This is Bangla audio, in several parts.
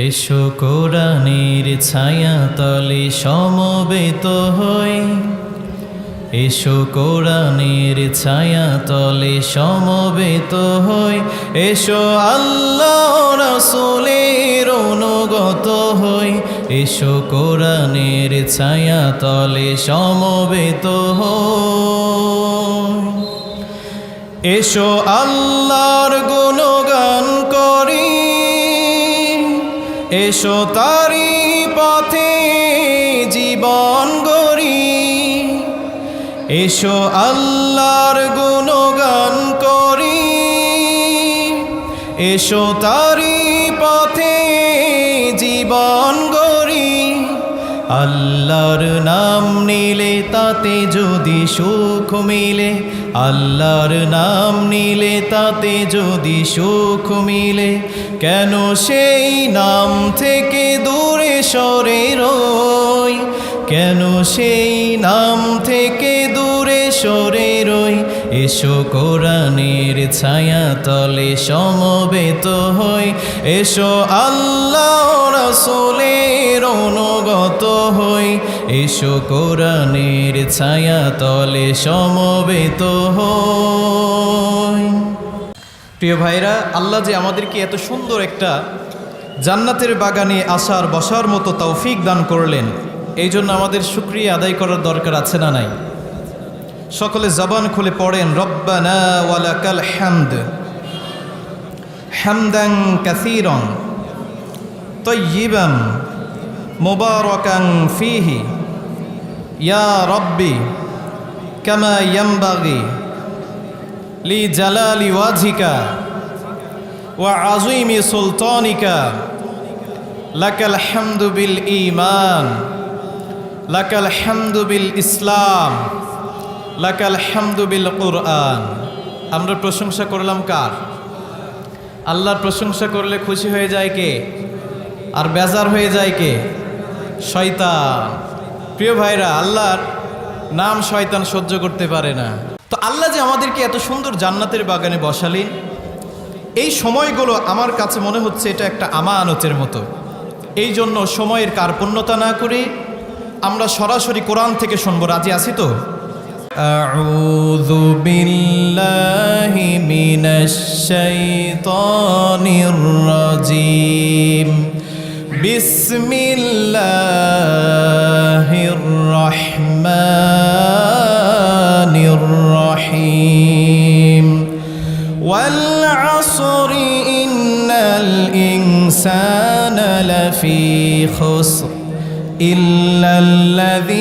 এসো কোরআনের ছায়া তলে সমবেত হই, এসো কোরআনের ছায়া তলে সমবেত হই, এসো আল্লাহ রাসূলের অনুগত হই, এসো কোরআনের ছায়া তলে সমবেত হই। এসো আল্লাহর গুণগান করি, এসো তারি পথে জীবন গড়ি, এসো আল্লাহর গুণগান করি, এসো তারি পথে জীবন গড়ি। আল্লাহর নাম নিলে তাতে যদি সুখ মিলে, আল্লাহর নাম নিলে তাতে যদি সুখ মিলে, কেন সেই নাম থেকে দূরে সরে রই, কেন সেই নাম থেকে দূরে সরে রই। এসো কোরআনের ছায়া তলে সমবেত হই, এসো আল্লাহ রাসূলের অনুগত হই, এসো কোরআনের ছায়া তলে সমবেত হই। প্রিয় ভাইরা, আল্লাহ যে আমাদেরকে এত সুন্দর একটা জান্নাতের বাগানে আসার বসার মতো তৌফিক দান করলেন, এই জন্য আমাদের শুকরিয়া আদায় করার দরকার আছে না নাই? সকলে জবান খুলে পড়েন, রব্বানা ওয়ালাকাল হামদ হামদান কাসীরান তাইয়িবান মুবারাকান ফীহি ইয়া রব্বি কামা ইয়ানবাগি লি জালালি ওয়াজহিকা ওয়া আযীমি সুলতানিকা লাকাল হামদু বিল ঈমান, লাকাল হামদু বিল ইসলাম, লাকাল হামদু বিল কুরআন। আমরা প্রশংসা করলাম কার? আল্লাহর প্রশংসা করলে খুশি হয়ে যায় কে? আর বেজার হয়ে যায় কে? শয়তান। প্রিয় ভাইরা, আল্লাহর নাম শয়তান সহ্য করতে পারে না। তো আল্লাহ যে আমাদেরকে এত সুন্দর জান্নাতের বাগানে বসালেন, এই সময়গুলো আমার কাছে মনে হচ্ছে এটা একটা আমানতের মতো। এই জন্য সময়ের কার্পণ্যতা না করে আমরা সরাসরি কোরআন থেকে শুনবো। রাজি আছি তো? আউযু বিল্লাহি মিনাশ শাইতানির রাজিম, বিসমিল্লাহির রহমানির রহিম। ওয়াল আসরি ইন্নাল ইনসানা লাফি খুসর ইল্লাল্লাযীনা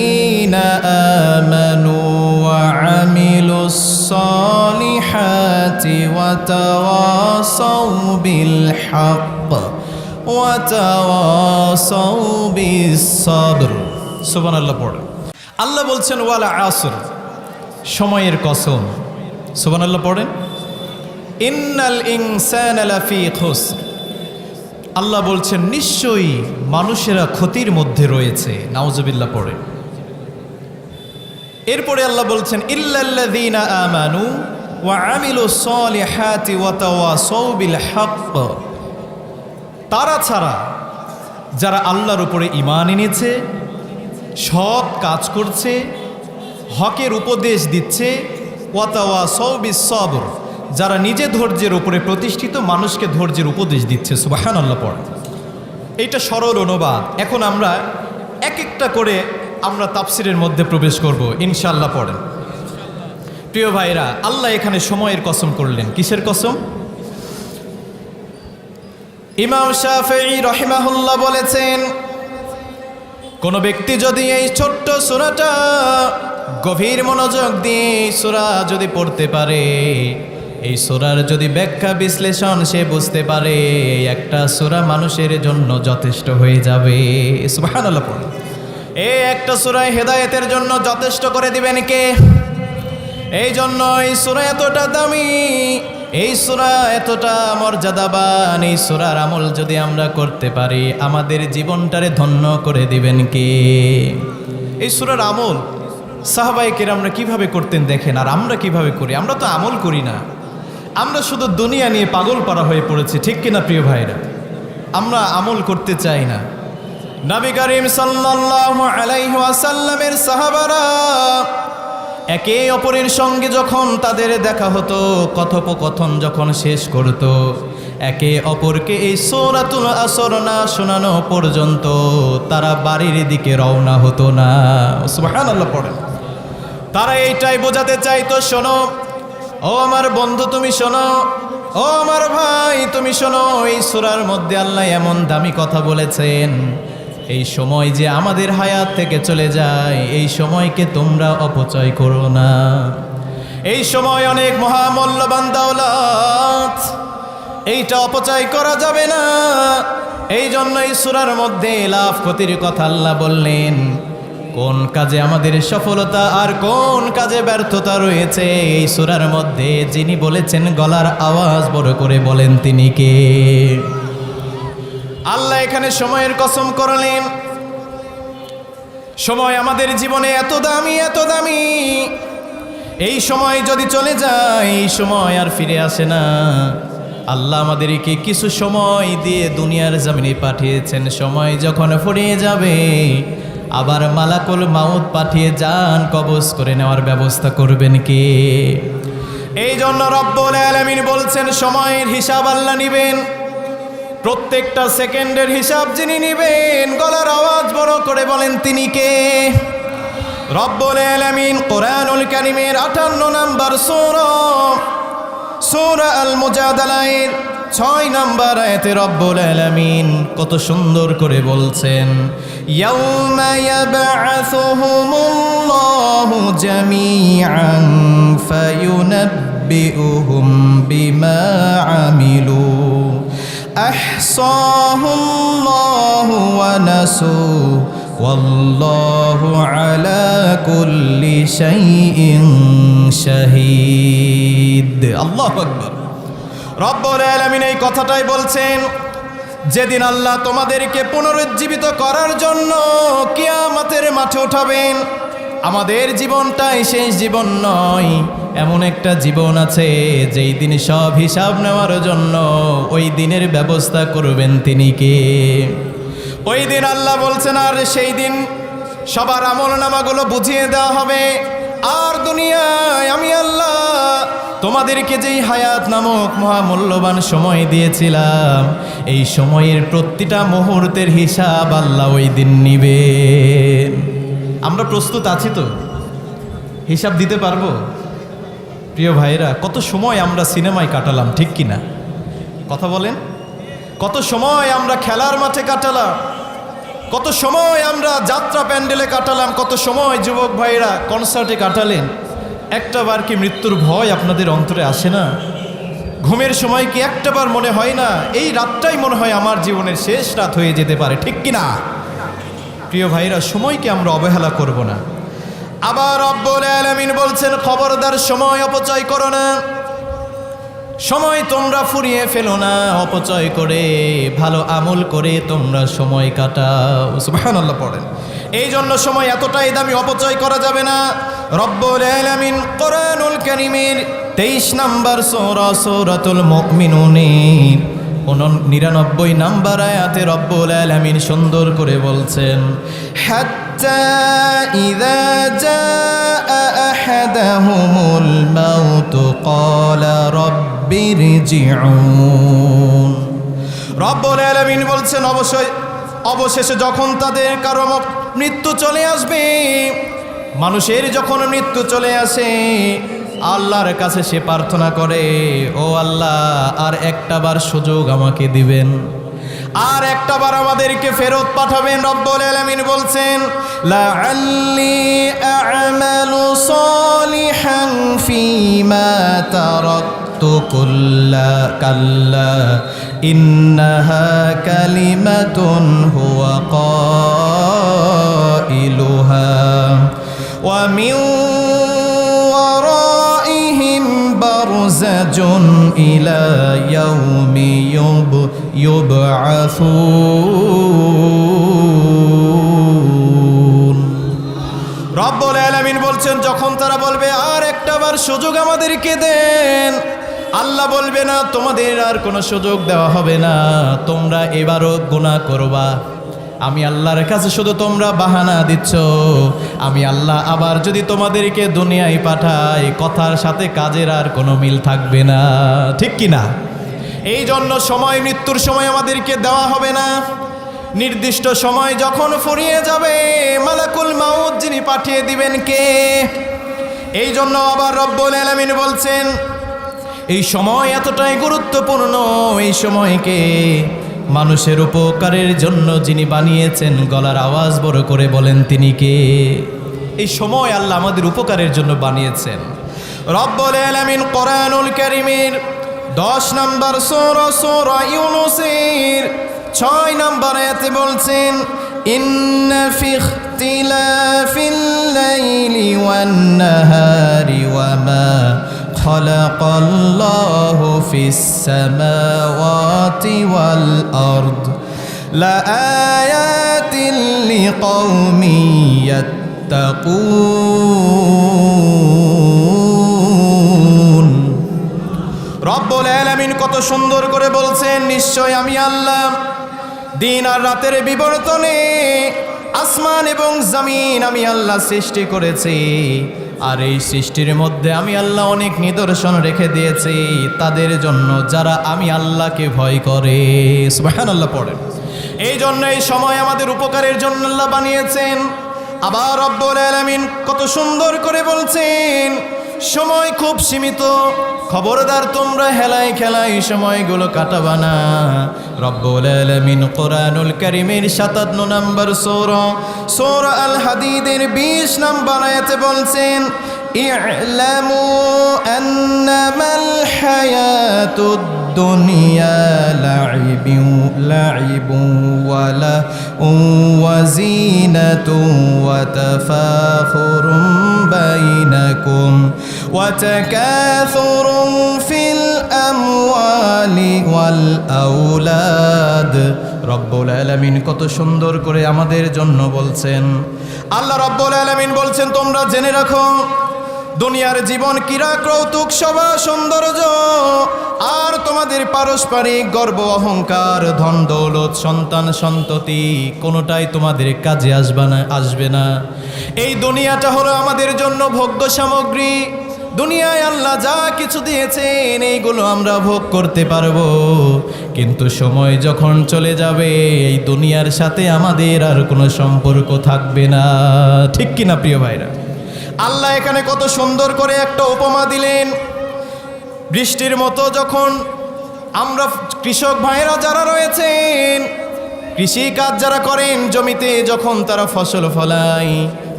আমানু ওয়া আমিলুস সালিহাতি ওয়া তাওয়াসাউ বিল হক ওয়া তাওয়াসাউ বিস সাবর। সুবহানাল্লাহ পড়ে। আল্লাহ বলছেন ওয়াল আসর, সময়ের কসম। সুবহানাল্লাহ পড়েন। ইন্নাল ইনসানা লাফি খুসর, আল্লাহ বলছেন নিশ্চয়ই মানুষেরা ক্ষতির মধ্যে রয়েছে। নাউজুবিল্লাহ পড়ে। এরপরে আল্লাহ বলছেন ইল্লাল্লাযীনা আমানু ওয়া আমিলুস সালিহাতি ওয়া তাওয়াসাউ বিল হক, তারা ছাড়া যারা আল্লাহর উপরে ঈমান এনেছে, সৎ কাজ করছে, হকের উপদেশ দিচ্ছে, ওয়া তাওয়াসাউ বিস সাবর, যারা নিজে ধৈর্যের উপরে প্রতিষ্ঠিত, মানুষকে ধৈর্যের উপদেশ দিচ্ছে। সুবহানাল্লাহ পড়ে। এইটা সরল অনুবাদ। এখন আমরা এক একটা করে আমরা তাফসিরের মধ্যে প্রবেশ করব ইনশাআল্লাহ। পড়েন। প্রিয় ভাইরা, আল্লাহ এখানে সময়ের কসম করলেন। কিসের কসম? ইমাম শাফিঈ রাহিমাহুল্লাহ বলেছেন, কোন ব্যক্তি যদি এই ছোট্ট সূরাটা গভীর মনোযোগ দিয়ে সূরা যদি পড়তে পারে, এই সূরার যদি ব্যাখ্যা বিশ্লেষণ সে বুঝতে পারে, একটা সূরা মানুষের জন্য যথেষ্ট হয়ে যাবে। সুবহানাল্লাহ পড়ে। এই একটা সূরা হেদায়েতের জন্য যথেষ্ট করে দিবেন কে? এই জন্য এই সূরা এতটা দামি, এই সূরা এতটা মর্যাদাবান, এই সূরার আমল যদি আমরা করতে পারি, আমাদের জীবনটারে ধন্য করে দিবেন কে? এই সূরার আমল সাহাবায়ে কেরামরা কিভাবে করতেন দেখেন, আর আমরা কিভাবে করি। আমরা তো আমল করি না, আমরা শুধু দুনিয়া নিয়ে পাগল পারা হয়ে পড়েছি, ঠিক কিনা প্রিয় ভাইরা? আমরা আমল করতে চাই না। নবী করিম সাল্লাল্লাহু আলাইহি ওয়াসাল্লামের সাহাবারা একে অপরের সঙ্গে যখন তাদের দেখা হতো, কথোপকথন যখন শেষ করত, একে অপরকে এই সূরাতুল আসর না শোনানো পর্যন্ত তারা বাড়ির দিকে রওনা হতো না। সুবহানাল্লাহ পড়েন। তারা এইটাই বোঝাতে চাইতো, শোনো ও আমার বন্ধু তুমি শোনো, ও আমার ভাই তুমি শোনো, এই সূরার মধ্যে আল্লাহ এমন দামি কথা বলেছেন, এই সময় যে আমাদের হায়াত থেকে চলে যায়, এই সময়কে তোমরা অপচয় করো না। এই সময় অনেক মহামূল্যবান দৌলত, এইটা অপচয় করা যাবে না। এই জন্য এই সূরার মধ্যে লাভ ক্ষতির কথা আল্লাহ বললেন। কোন কাজে আমাদের সফলতা আর কোন কাজে ব্যর্থতা রয়েছে এই সূরার মধ্যে যিনি বলেছেন, গলার আওয়াজ বড় করে বলেন তিনি কে? আল্লাহ এখানে সময়ের কসম করলেন। সময় আমাদের জীবনে এত দামি, এত দামি। এই সময় যদি চলে যায়, এই সময় আর ফিরে আসে না। আল্লাহ আমাদেরকে কিছু সময় দিয়ে দুনিয়ার জমিনে পাঠিয়েছেন। সময় যখন ফুরিয়ে যাবে, আবার মালাকুল মাউত পাঠিয়ে জান কবজ করে নেওয়ার ব্যবস্থা করবেন কে? এই জন্য রব্বুল আলামিন বলছেন, সময়ের হিসাব আল্লাহ নিবেন। প্রত্যেকটা সেকেন্ডের হিসাব যিনি নিবেন, গলার আওয়াজ বড় করে বলেন তিনি কে? রব্বুল আলামিন কোরআনুল কারীমের 58 নম্বর সূরা আল মুজাদালার 6 নম্বর আয়াতে রব্বুল আলামিন কত সুন্দর করে বলছেন, ইয়াউমা ইয়াবআসুহুমুল্লাহু জামিআন ফায়ুনাব্বিউহুম বিমা আমিলু আহসাহুল্লাহু ওয়া নাসু ওয়াল্লাহু আলা কুল্লি শাইইন শাহীদ। আল্লাহু আকবার। রব্বুল আলামিন এই কথাটাই বলছেন, যেদিন আল্লাহ তোমাদেরকে পুনরুজ্জীবিত করার জন্য কিয়ামতের মাঠে উঠাবেন। আমাদের জীবনটাই শেষ জীবন নয়, এমন একটা জীবন আছে যেই দিন সব হিসাব নেওয়ার জন্য ওই দিনের ব্যবস্থা করবেন তিনি কে? ওই দিন আল্লাহ বলছেন, আর সেই দিন সবার আমলনামাগুলো বুঝিয়ে দেওয়া হবে। আর দুনিয়ায় আমি আল্লাহ তোমাদেরকে যেই হায়াত নামক মহামূল্যবান সময় দিয়েছিলাম, এই সময়ের প্রতিটা মুহূর্তের হিসাব আল্লাহ ওই দিন নিবেন। আমরা প্রস্তুত আছি তো? হিসাব দিতে পারবো? প্রিয় ভাইরা, কত সময় আমরা সিনেমায় কাটালাম, ঠিক কিনা? কথা বলেন। কত সময় আমরা খেলার মাঠে কাটালাম, কত সময় আমরা যাত্রা প্যান্ডেলে কাটালাম, কত সময় যুবক ভাইরা কনসার্টে কাটালেন। একটাবার কি মৃত্যুর ভয় আপনাদের অন্তরে আসে না? ঘুমের সময় কি একটাবার মনে হয় না, এই রাতটাই মনে হয় আমার জীবনের শেষ রাত হয়ে যেতে পারে, ঠিক কিনা? প্রিয় ভাইরা, সময়কে আমরা অবহেলা করব না। আবার রব্বুল আলামিন বলছেন, খবরদার সময় অপচয় করো না। সময় তোমরা ফুরিয়ে ফেলো না অপচয় করে, ভালো আমল করে তোমরা সময় কাটাও। সুবহানাল্লাহ পড়েন। এই জন্য সময় এতটাই দামি, অপচয় করা যাবে না। রব্বুল আলামিন কোরআনুল কারীমের 23 নম্বর সূরা সূরাতুল মুমিনুনের 99 নম্বর আয়াতে রব্বুল আলামিন সুন্দর করে বলছেন, হাত্তা ইযা জাআ আহাদাহুমুল মাউতু ক্বালা রাব্বিরজিউন। রব্বুল আলামিন বলছেন, অবশেষে যখন তাদের কারো মৃত্যু চলে আসবে, মানুষের যখন মৃত্যু চলে আসে, আল্লাহর কাছে সে প্রার্থনা করে, ও আল্লাহ আর একটাবার সুযোগ আমাকে দিবেন, আর একটাবার আমাদেরকে ফেরত পাঠাবেন। রব্বুল আলামিন বলছেন, লাআল্লি আ'মালু সালিহান ফীমা তারাকতু কাল্লা ইন্নাহা কালিমাতুন হুয়া কাইলুহা ওয়া মিন বারযাজুন ইলা ইয়াউমি ইউবআসুন। রব্বুল আলামিন বলছেন, যখন তারা বলবে আর একটাবার সুযোগ আমাদেরকে দেন, আল্লাহ বলবে না তোমাদের আর কোনো সুযোগ দেওয়া হবে না, তোমরা এবারও গুনাহ করবা। আমি আল্লাহর কাছে শুধু তোমরা বাহানা দিচ্ছ, আমি আল্লাহ আবার যদি তোমাদেরকে দুনিয়ায় পাঠাই, কথার সাথে কাজের আর কোনো মিল থাকবে না, ঠিক কি না? এই জন্য সময়, মৃত্যুর সময় আমাদেরকে দেওয়া হবে না। নির্দিষ্ট সময় যখন ফুরিয়ে যাবে, মালাকুল মাউত যিনি পাঠিয়ে দিবেন কে? এই জন্য আবার রব্বুল আলামিন বলছেন এই সময় এতটাই গুরুত্বপূর্ণ, এই সময়কে মানুষের উপকারের জন্য যিনি বানিয়েছেন, গলার আওয়াজ বড় করে বলেন তিনি কে? এই সময় আল্লাহ আমাদের উপকারের জন্য বানিয়েছেন। রব্বুল আলামিন কোরআনুল কারীমের 10 নম্বর সূরা ইউনূসের 6 নম্বর আয়াতে বলছেন ইন্না ফি ইখতিলাফিল লাইলি ওয়ান নাহারি ওয়া মা খালাকাল্লাহু ফিস সামাওয়াতি ওয়াল আরদ লাআয়াতিন লিকাওমিন ইয়াত্তাকুন। রব্বুল আলামিন কত সুন্দর করে বলছেন, নিশ্চয় আমি আল্লাহ দিন আর রাতের বিবর্তনে আসমান এবং জমিন আমি আল্লাহ সৃষ্টি করেছি, আর এই সৃষ্টির মধ্যে আমি আল্লাহ অনেক নিদর্শন রেখে দিয়েছি তাদের জন্য যারা আমি আল্লাহকে ভয় করে। সুবহানাল্লাহ পড়েন। এই জন্য এই সময় আমাদের উপকারের জন্য আল্লাহ বানিয়েছেন। আবার রব্বুল আলামিন কত সুন্দর করে বলছেন সময় খুব সীমিত, খবরদার তোমরা হেলায় খেলায় সময়গুলো কাটাবা না। রব্বুল আলামিন কোরআনুল কারীমের 57 নম্বর সূরা আল হাদীদের 20 নম্বর আয়াতে বলছেন ই'লামু আন্নামাল হায়াতুদ দুনিয়া লাইবুন ওয়া লাহুম ওয়া যিনাতুন ওয়া তাফাখুরুম বাইনাকুম ওয়া তাকাথুরুম ফিল আমওয়ালি ওয়াল আওলাদ। রব্বুল আলামিন কত সুন্দর করে আমাদের জন্য বলছেন। আল্লাহ রব্বুল আলামিন বলছেন তোমরা জেনে রাখো দুনিয়ার জীবন ক্রীড়া কৌতুক শোভা সৌন্দর্য আর তোমাদের পারস্পরিক গর্ব অহংকার ধন দৌলত সন্তান সন্ততি কোনোটাই তোমাদের কাজে আসবে না। এই দুনিয়াটা হলো আমাদের জন্য ভোগ্য সামগ্রী। দুনিয়ায় আল্লাহ যা কিছু দিয়েছেন এইগুলো আমরা ভোগ করতে পারবো, কিন্তু সময় যখন চলে যাবে এই দুনিয়ার সাথে আমাদের আর কোনো সম্পর্ক থাকবে না, ঠিক কিনা প্রিয় ভাইরা? আল্লাহ এখানে কত সুন্দর করে একটা উপমা দিলেন। বৃষ্টির মতো যখন আমরা কৃষক ভাইরা যারা রয়েছেন, কৃষি কাজ যারা করেন, জমিতে যখন তারা ফসল ফলায়,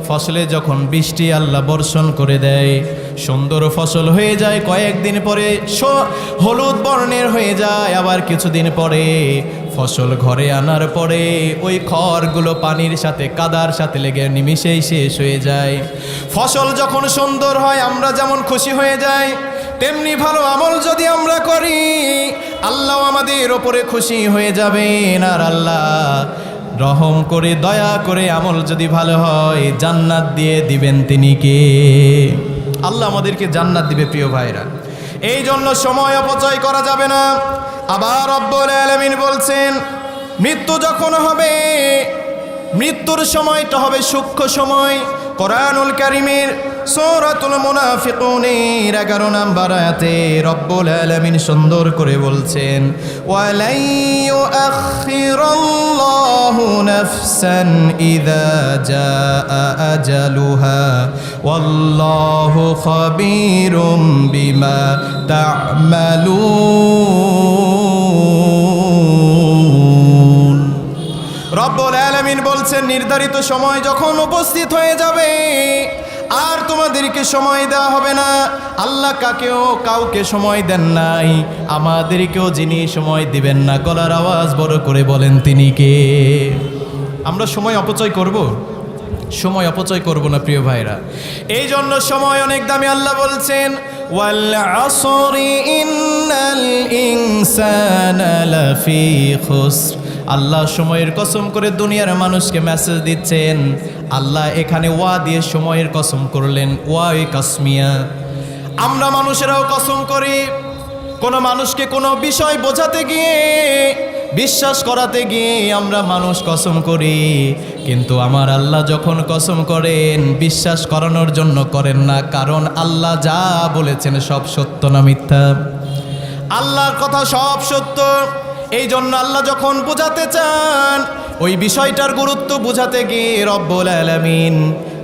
ফসলে যখন বৃষ্টি আল্লাহ বর্ষণ করে দেয়, সুন্দর ফসল হয়ে যায়, কয়েকদিন পরে হলুদ বর্ণের হয়ে যায়, আবার কিছুদিন পরে ফসল ঘরে আনার পরে ওই খড়গুলো পানির সাথে কাদার সাথে লেগে নিমিষেই শেষ হয়ে যায়। ফসল যখন সুন্দর হয় আমরা যেমন খুশি হয়ে যাই, তেমনি ভালো আমল যদি আমরা করি আল্লাহ আমাদের ওপরে খুশি হয়ে যাবেন। আর আল্লাহ রহম করে দয়া করে আমল যদি ভালো হয় জান্নাত দিয়ে দিবেন তিনি কে? আল্লাহ আমাদেরকে জান্নাত দিবে প্রিয় ভাইরা। এই জন্য সময় অপচয় করা যাবে না। আবার রব্বুল আলামিন বলছেন মৃত্যু যখন হবে, মৃত্যুর সময়টা হবে সূক্ষ্ম সময়। কোরআনুল কারীমের সূরাতুল মুনাফিকুনের 11 নম্বর আয়াতে রব্বুল আলামিন সুন্দর করে বলছেন ওয়ালাই ইউআখিরুল্লাহু নাফসান ইযা জাআ আজালুহা ওয়াল্লাহু খাবীরুম বিমা তা'মালুন। রব্বুল আলামিন বলছেন নির্ধারিত সময় যখন উপস্থিত হয়ে যাবে আর তোমাদেরকে সময় দেওয়া হবে না। আল্লাহ কাউকে সময় দেন নাই, আমাদেরকেও যিনি সময় দিবেন না, গলার আওয়াজ বড় করে বলেন তিনি কে? আমরা সময় অপচয় করব? সময় অপচয় করব না প্রিয় ভাইরা। এই জন্য সময় অনেক দামি। আল্লাহ বলছেন ওয়াল আসরি ইন্নাল ইনসানা লাফি খুসর। আল্লাহ সময়ের কসম করে দুনিয়ার মানুষকে মেসেজ দিচ্ছেন। আল্লাহ এখানে ওয়া দিয়ে সময়ের কসম করলেন, ওয়া এ কাসমিয়া। আমরা মানুষেরাও কসম করি কোনো মানুষকে কোনো বিষয় বোঝাতে গিয়ে, বিশ্বাস করাতে গিয়ে আমরা মানুষ কসম করি, কিন্তু আমার আল্লাহ যখন কসম করেন বিশ্বাস করানোর জন্য করেন না, কারণ আল্লাহ যা বলেছেন সব সত্য না মিথ্যা? আল্লাহর কথা সব সত্য। এই জন্য আল্লাহ যখন বোঝাতে চান, ওই বিষয়টার গুরুত্ব বোঝাতে গিয়ে রব্বুল আলামিন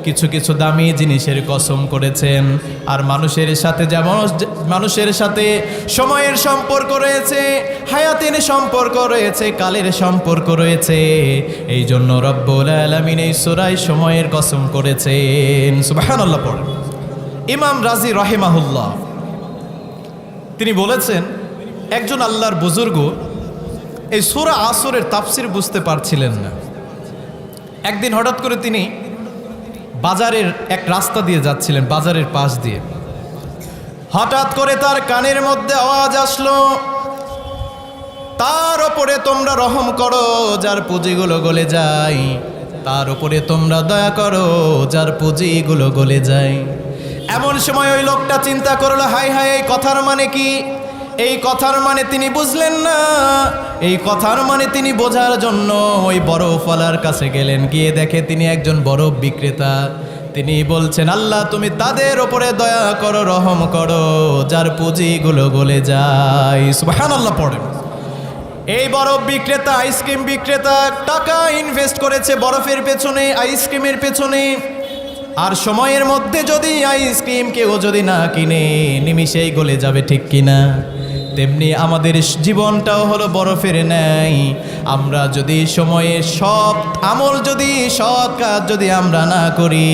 কিছু কিছু দামি জিনিসের কসম করেছেন। আর মানুষের সাথে যেমন মানুষের সাথে সময়ের সম্পর্ক রয়েছে, হায়াতের সম্পর্ক রয়েছে, কালের সম্পর্ক রয়েছে, এই জন্য রব্বুল আলামিন এই সূরায় সময়ের কসম করেছেন। সুবহানাল্লাহ পড়েন। ইমাম রাজি রাহিমাহুল্লাহ তিনি বলেছেন, একজন আল্লাহর বুজুর্গ এই সূরা আসরের তাফসির বুঝতে পারছিলেন না। একদিন হঠাৎ করে তিনি বাজারের এক রাস্তা দিয়ে যাচ্ছিলেন, বাজারের পাশ দিয়ে। হঠাৎ করে তার কানের মধ্যে আওয়াজ আসলো, তার ওপরে তোমরা রহম করো যার পুঁজিগুলো গলে যায়, তার ওপরে তোমরা দয়া করো যার পুঁজিগুলো গলে যায়। এমন সময় ওই লোকটা চিন্তা করলো, হায় হায়, এই কথার মানে কি? এই কথার মানে তিনি বুঝলেন না। এই কথার মানে তিনি বোঝার জন্য ওই বরফওয়ালার কাছে গেলেন। গিয়ে দেখে তিনি একজন বরফ বিক্রেতা। তিনি বলছেন, আল্লাহ তুমি তাদের ওপরে দয়া করো, রহম করো যার পুঁজিগুলো গলে যায়। সুবহানাল্লাহ পড়েন। এই বরফ বিক্রেতা, আইসক্রিম বিক্রেতা টাকা ইনভেস্ট করেছে বরফের পেছনে, আইসক্রিমের পেছনে। আর সময়ের মধ্যে যদি আইসক্রিম কেউ যদি না কিনে, নিমিষেই গলে যাবে, ঠিক কিনা? তেমনি আমাদের জীবনটাও হলো বরফের ন্যায়। আমরা যদি সময়ে সৎ আমল, যদি সৎ কাজ যদি আমরা না করি,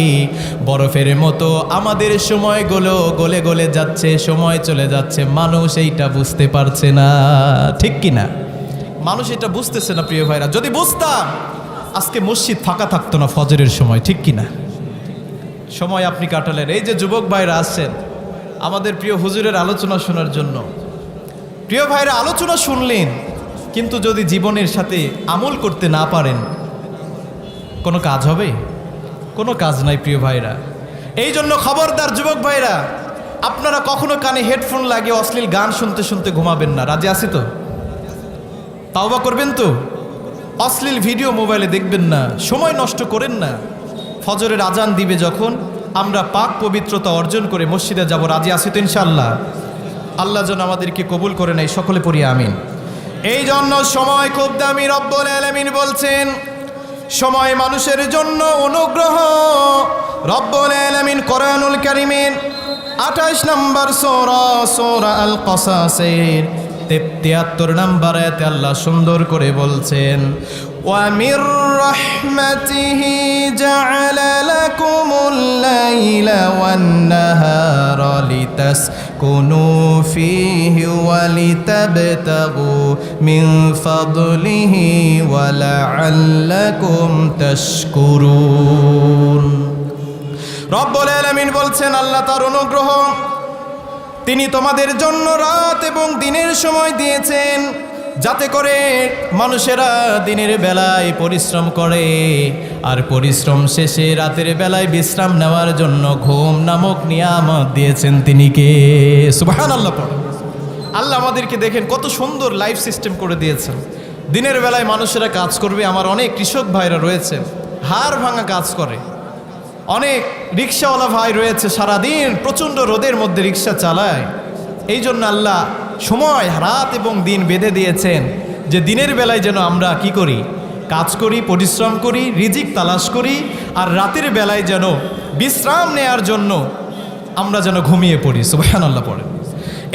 বরফের মতো আমাদের সময়গুলো গলে গলে যাচ্ছে, সময় চলে যাচ্ছে, মানুষ এইটা বুঝতে পারছে না, ঠিক কিনা? মানুষ এটা বুঝতেছে না প্রিয় ভাইরা। যদি বুঝতাম আজকে মসজিদ ফাঁকা থাকতো না ফজরের সময়, ঠিক কিনা? সময় আপনি কাটালেন। এই যে যুবক ভাইরা আসছেন আমাদের প্রিয় হুজুরের আলোচনা শোনার জন্য, প্রিয় ভাইরা আলোচনা শুনলেন, কিন্তু যদি জীবনের সাথে আমল করতে না পারেন, কোনো কাজ হবে? কোনো কাজ নাই প্রিয় ভাইরা। এই জন্য খবরদার যুবক ভাইরা, আপনারা কখনো কানে হেডফোন লাগিয়ে অশ্লীল গান শুনতে শুনতে ঘুমাবেন না। রাজি আছি তো? তাওবা করবেন তো? অশ্লীল ভিডিও মোবাইলে দেখবেন না, সময় নষ্ট করেন না। ফজরের আজান দিবে যখন, আমরা পাক পবিত্রতা অর্জন করে মসজিদে যাব। রাজি আছি তো ইনশাআল্লাহ? আল্লাহ যেন আমাদেরকে কবুল করে নেয়, সকলে পড়ি আমিন। এই জন্য সময় খুব দামি। রব্বুল আলামিন বলছেন সময় মানুষের জন্য অনুগ্রহ। রব্বুল আলামিন কোরআনুল কারীমের 28 নম্বর সূরা, সূরা আল কসাসের 73 নম্বর আয়াতে আল্লাহ সুন্দর করে বলছেন, ওয়া মির রাহমাতিহি জাআলা লাকুমুল লাইলা ওয়ান নাহারা লিতাসকুনু ফীহি ওয়া লিতাবতাগু মিন ফাদলিহি ওয়া লাআল্লাকুম তাশকুরুন। রব্বুল আলামিন বলছেন, আল্লাহ তার অনুগ্রহ, তিনি তোমাদের জন্য রাত এবং দিনের সময় দিয়েছেন, যাতে করে মানুষেরা দিনের বেলায় পরিশ্রম করে, আর পরিশ্রম শেষে রাতের বেলায় বিশ্রাম নেওয়ার জন্য ঘুম নামক নিয়ামত দিয়েছেন তিনি কে? সুবহানাল্লাহ পড়ে। আল্লাহ আমাদেরকে দেখেন কত সুন্দর লাইফ সিস্টেম করে দিয়েছেন। দিনের বেলায় মানুষেরা কাজ করবে। আমার অনেক কৃষক ভাইরা রয়েছে, হাড় ভাঙা কাজ করে। অনেক রিক্সাওয়ালা ভাই রয়েছে, সারাদিন প্রচণ্ড রোদের মধ্যে রিক্সা চালায়। এই জন্য আল্লাহ সময় রাত এবং দিন বেঁধে দিয়েছেন, যে দিনের বেলায় যেন আমরা কি করি? কাজ করি, পরিশ্রম করি, রিজিক তালাশ করি, আর রাতের বেলায় যেন বিশ্রাম নেয়ার জন্য আমরা যেন ঘুমিয়ে পড়ি। সুবহানাল্লাহ পড়ে।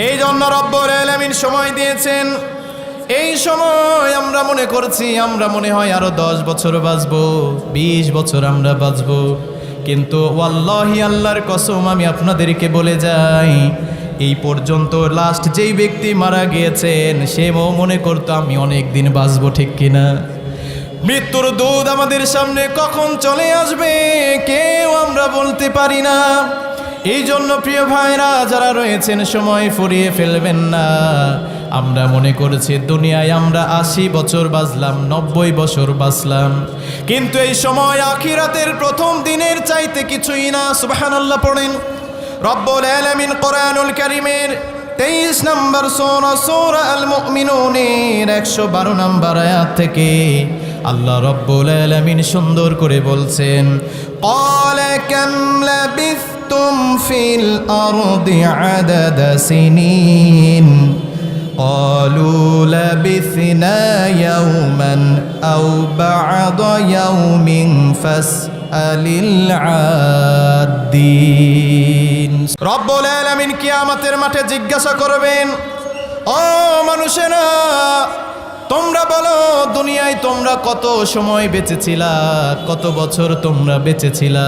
এই জন্য রব্বুল আলামিন সময় দিয়েছেন। এই সময় আমরা মনে করছি, আমরা মনে হয় আরো 10 বছর বাঁচবো, 20 বছর আমরা বাঁচবো, কিন্তু ওয়াল্লাহি আল্লাহর কসম আমি আপনাদেরকে বলে যাই, এই পর্যন্ত লাস্ট যেই ব্যক্তি মারা গিয়েছেন সে মনে করতো আমি অনেক দিন বাঁচবো, ঠিক কিনা? মৃত্যুর দূত আমাদের সামনে কখন চলে আসবে কেউ আমরা বলতে পারি না। এই জন্য প্রিয় ভাইরা যারা রয়েছেন, সময় ফুরিয়ে ফেলবেন না। আমরা মনে করেছি দুনিয়ায় আমরা 80 বছর বাঁচলাম, 90 বছর বাঁচলাম, কিন্তু এই সময় আখিরাতের প্রথম দিনের চাইতে কিছুই না। সুবহানাল্লাহ পড়েন। রব্বুল আলামিন কোরআনুল কারীমের 23 নম্বর সূরা সূরা আল মুমিনুনের 112 নম্বর আয়াত থেকে আল্লাহ রাব্বুল আলামিন সুন্দর করে বলছেন, ক্বালা কাম লাবিথতুম ফিল আরদি আদাদা সিনিন قالوا لبثنا يوما أو بعض يوم فاسأل العادين রব্বুল আলামিন কিয়ামতের মাঠে জিজ্ঞাসা করবেন, ও মানুষেরা তোমরা বলো দুনিয়ায় তোমরা কত সময় বেঁচেছিলা, কত বছর তোমরা বেঁচেছিলা?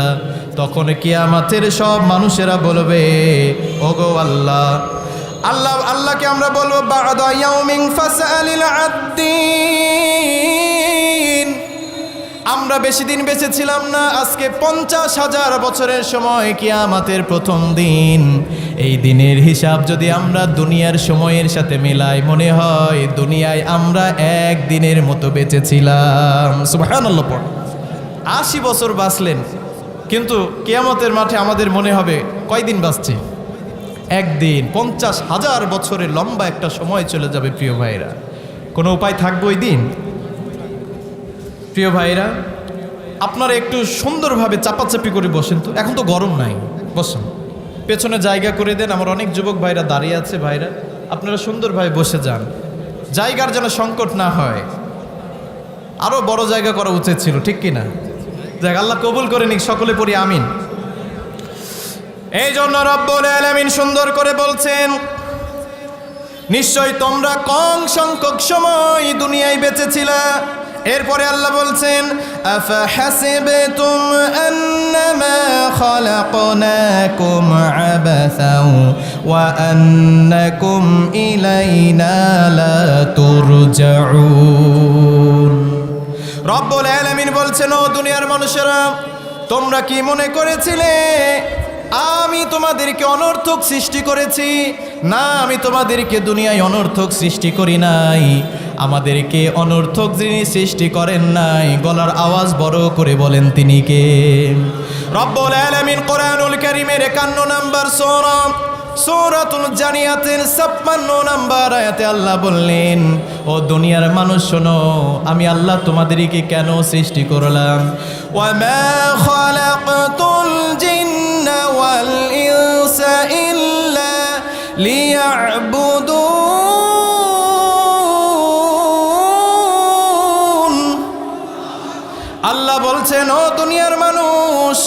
তখন কিয়ামতের সব মানুষেরা বলবে, ওগো আল্লাহ আল্লাহকে আমরা বলবো বা'দা ইয়াউমিন ফাসআলিল আদ্দিন, আমরা বেশি দিন বেঁচেছিলাম না, আজকে 50,000 বছরের সময় কিয়ামতের প্রথম দিন। এই দিনের হিসাব যদি আমরা দুনিয়ার সময়ের সাথে মেলাই, মনে হয় দুনিয়ায় আমরা এক দিনের মতো বেঁচেছিলাম। সুবহানাল্লাহ। 80 বছর বাঁচলেন, কিন্তু কিয়ামতের মাঠে আমাদের মনে হবে কয়দিন বাঁচছি? একদিন। 50,000 বছরের লম্বা একটা সময় চলে যাবে প্রিয় ভাইরা। কোনো উপায় থাকবে ওই দিন? প্রিয় ভাইরা, আপনারা একটু সুন্দরভাবে চাপাচাপি করে বসেন তো, এখন তো গরম নাই, বসেন, পেছনে জায়গা করে দেন। আমার অনেক যুবক ভাইরা দাঁড়িয়ে আছে, ভাইরা আপনারা সুন্দরভাবে বসে যান, জায়গার যেন সংকট না হয়। আরও বড় জায়গা করা উচিত ছিল, ঠিক কিনা? যাক, আল্লাহ কবুল করে নিক, সকলে পড়ি আমিন। এই জন্য রব্বুল আলামিন সুন্দর করে বলছেন, নিশ্চয় তোমরা কম সংখ্যক সময় দুনিয়ায় বেঁচেছিলা। এরপরে আল্লাহ বলছেন, আফা হাসিবতুম আন্নামা খালাকনাকুম আবাসাও ওয়া আন্নাকুম ইলাইনা লা তুরজাউন। রব্বুল আলামিন বলছেন, ও দুনিয়ার মানুষেরা, তোমরা কি মনে করেছিলে আমি তোমাদেরকে অনর্থক সৃষ্টি করেছি? না, আমি তোমাদেরকে দুনিয়ায় অনর্থক সৃষ্টি করি নাই। আমাদেরকে অনর্থক যিনি সৃষ্টি করেন নাই, গলার আওয়াজ বড় করে বলেন তিনি কে? রব্বুল আলামিন কোরআনুল কারীমের 51 নম্বর সূরা সূরাতুল জারিয়াতের 56 নম্বর আয়াতে আল্লাহ বললেন, ও দুনিয়ার মানুষ শোনো, আমি আল্লাহ তোমাদেরকে কেন সৃষ্টি করলাম? ওয়া মা খালাকতুল জিন্না ওয়াল ইনসা ইল্লা লিয়া'বুদুন। আল্লাহ বলছেন, ও দুনিয়ার মানুষ,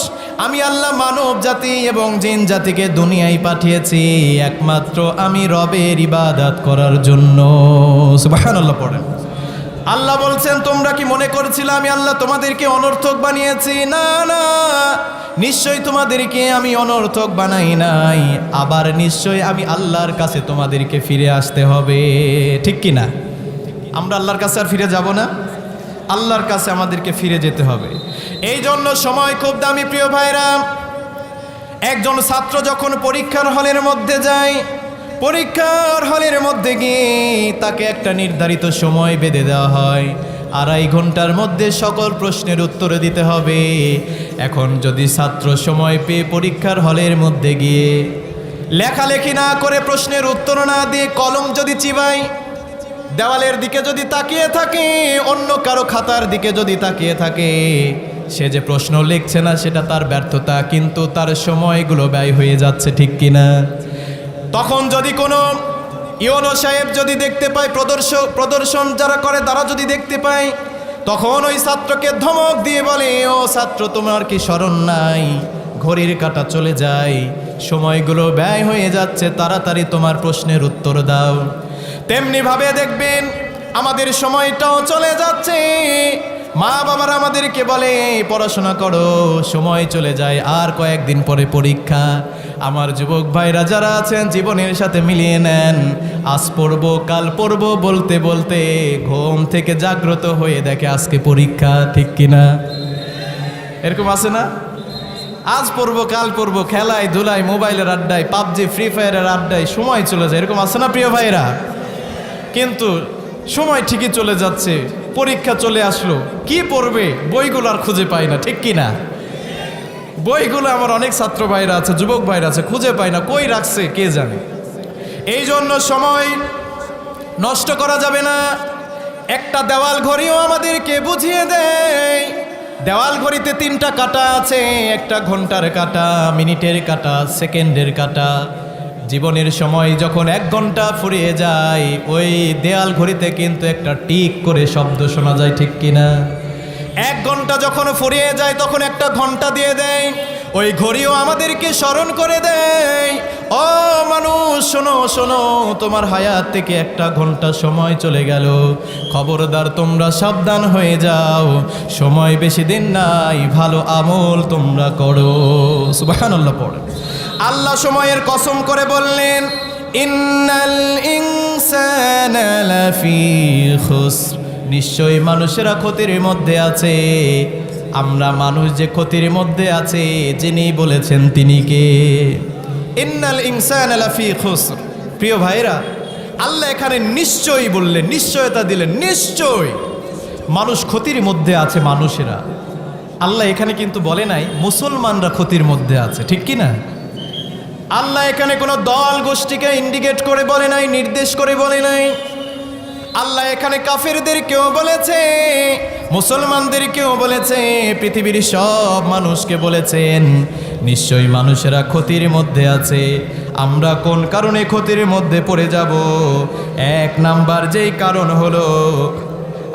আমি আল্লাহ মানব জাতি এবং জিন জাতিকে দুনিয়ায় পাঠিয়েছি একমাত্র আমি রবের ইবাদত করার জন্য। সুবহানাল্লাহ পড়েন। আল্লাহ বলছেন, তোমরা কি মনে করেছিলে আমি আল্লাহ তোমাদেরকে অনর্থক বানিয়েছি? না না, নিশ্চয়ই তোমাদেরকে আমি অনর্থক বানাই নাই। আবার নিশ্চয়ই আমি আল্লাহর কাছে তোমাদেরকে ফিরে আসতে হবে, ঠিক কি না? আমরা আল্লাহর কাছে আর ফিরে যাব না, আল্লাহর কাছে আমাদেরকে ফিরে যেতে হবে। এই জন্য সময় খুব দামি প্রিয় ভাইরা। একজন ছাত্র যখন পরীক্ষার হলের মধ্যে যায়, পরীক্ষার হলের মধ্যে গিয়ে তাকে একটা নির্ধারিত সময় বেঁধে দেওয়া হয়, 2.5 ঘন্টার মধ্যে সকল প্রশ্নের উত্তর দিতে হবে। এখন যদি ছাত্র সময় পেয়ে পরীক্ষার হলের মধ্যে গিয়ে লেখালেখি না করে, প্রশ্নের উত্তর না দিয়ে কলম যদি চিবায়, দেওয়ালের দিকে যদি তাকিয়ে থাকে, অন্য কারো খাতার দিকে যদি তাকিয়ে থাকে, সে যে প্রশ্ন লিখছে না সেটা তার ব্যর্থতা, কিন্তু তার সময়গুলো ব্যয় হয়ে যাচ্ছে, ঠিক কিনা? তখন যদি কোনো ইওনো সাহেব যদি দেখতে পায়, প্রদর্শন যারা করে তারা যদি দেখতে পায়, তখন ওই ছাত্রকে ধমক দিয়ে বলে, ও ছাত্র, তোমার কি স্মরণ নাই? ঘড়ির কাঁটা চলে যায়, সময়গুলো ব্যয় হয়ে যাচ্ছে, তাড়াতাড়ি তোমার প্রশ্নের উত্তর দাও। তেমনিভাবে দেখবেন আমাদের সময়টাও চলে যাচ্ছে। মা বাবারা আমাদেরকে বলে পড়াশোনা করো, সময় চলে যায়, আর কয়েকদিন পরে পরীক্ষা। আমার যুবক ভাইরা যারা আছেন, জীবনের সাথে মিলিয়ে নেন, আজ পড়বো কাল পড়বো বলতে বলতে ঘুম থেকে জাগ্রত হয়ে দেখে আজকে পরীক্ষা, ঠিক কিনা? এরকম আছে না? আজ পড়বো কাল পড়বো, খেলায় ধুলায়, মোবাইলের আড্ডায়, পাবজি ফ্রি ফায়ারের আড্ডায় সময় চলে যায়, এরকম আছে না প্রিয় ভাইরা? কিন্তু সময় ঠিকই চলে যাচ্ছে, পরীক্ষা চলে আসলো, কি পড়বে? বইগুলো আর খুঁজে পাই না, ঠিক কিনা? বইগুলো আমার অনেক ছাত্র ভাইরা আছে, যুবক ভাইরা আছে, খুঁজে পাই না, কই রাখছে কে জানে। এই জন্য সময় নষ্ট করা যাবে না। একটা দেওয়াল ঘড়িও আমাদেরকে বুঝিয়ে দেয়, দেওয়াল ঘড়িতে 3টা কাঁটা আছে, একটা ঘন্টার কাঁটা, মিনিটের কাঁটা, সেকেন্ডের কাঁটা। জীবনের সময় যখন 1 ঘন্টা ফুরিয়ে যায়, ওই দেওয়াল ঘড়িতে কিন্তু একটা টিক করে শব্দ শোনা যায়, ঠিক কিনা? 1 ঘন্টা যখন ফুরিয়ে যায় তখন একটা ঘন্টা দিয়ে দেয়, ওই ঘড়িও আমাদেরকে স্মরণ করে দেয়, ও মানুষ শোনো শোনো, তোমার হায়াত থেকে 1 ঘন্টা সময় চলে গেল, খবরদার তোমরা সাবধান হয়ে যাও, সময় বেশি দিন নাই, ভালো আমল তোমরা করো। সুবহানাল্লাহ পড়ে। আল্লাহ সময়ের কসম করে বললেন, ইন্নাল ইনসানা লাফি খুসর, নিশ্চয়ই মানুষেরা ক্ষতির মধ্যে আছে। আমরা মানুষ যে ক্ষতির মধ্যে আছে যিনি বলেছেন তিনি কে? ইন্নাল ইনসানা লাফি খুসর। প্রিয় ভাইরা, আল্লাহ এখানে নিশ্চয়ই বললেন, নিশ্চয়তা দিলেন, নিশ্চয় মানুষ ক্ষতির মধ্যে আছে। মানুষেরা, আল্লাহ এখানে কিন্তু বলে নাই মুসলমানরা ক্ষতির মধ্যে আছে, ঠিক কি না? আল্লাহ এখানে কোনো দল গোষ্ঠীকে ইন্ডিকেট করে বলে নাই, নির্দেশ করে বলে নাই। আল্লাহ এখানে কাফেরদেরকেও বলেছে, মুসলমানদেরকেও বলেছে, পৃথিবীর সব মানুষকে বলেছেন নিশ্চয়ই মানুষেরা ক্ষতির মধ্যে আছে। আমরা কোন কারণে ক্ষতির মধ্যে পড়ে যাব? 1 নাম্বার যেই কারণ হলো,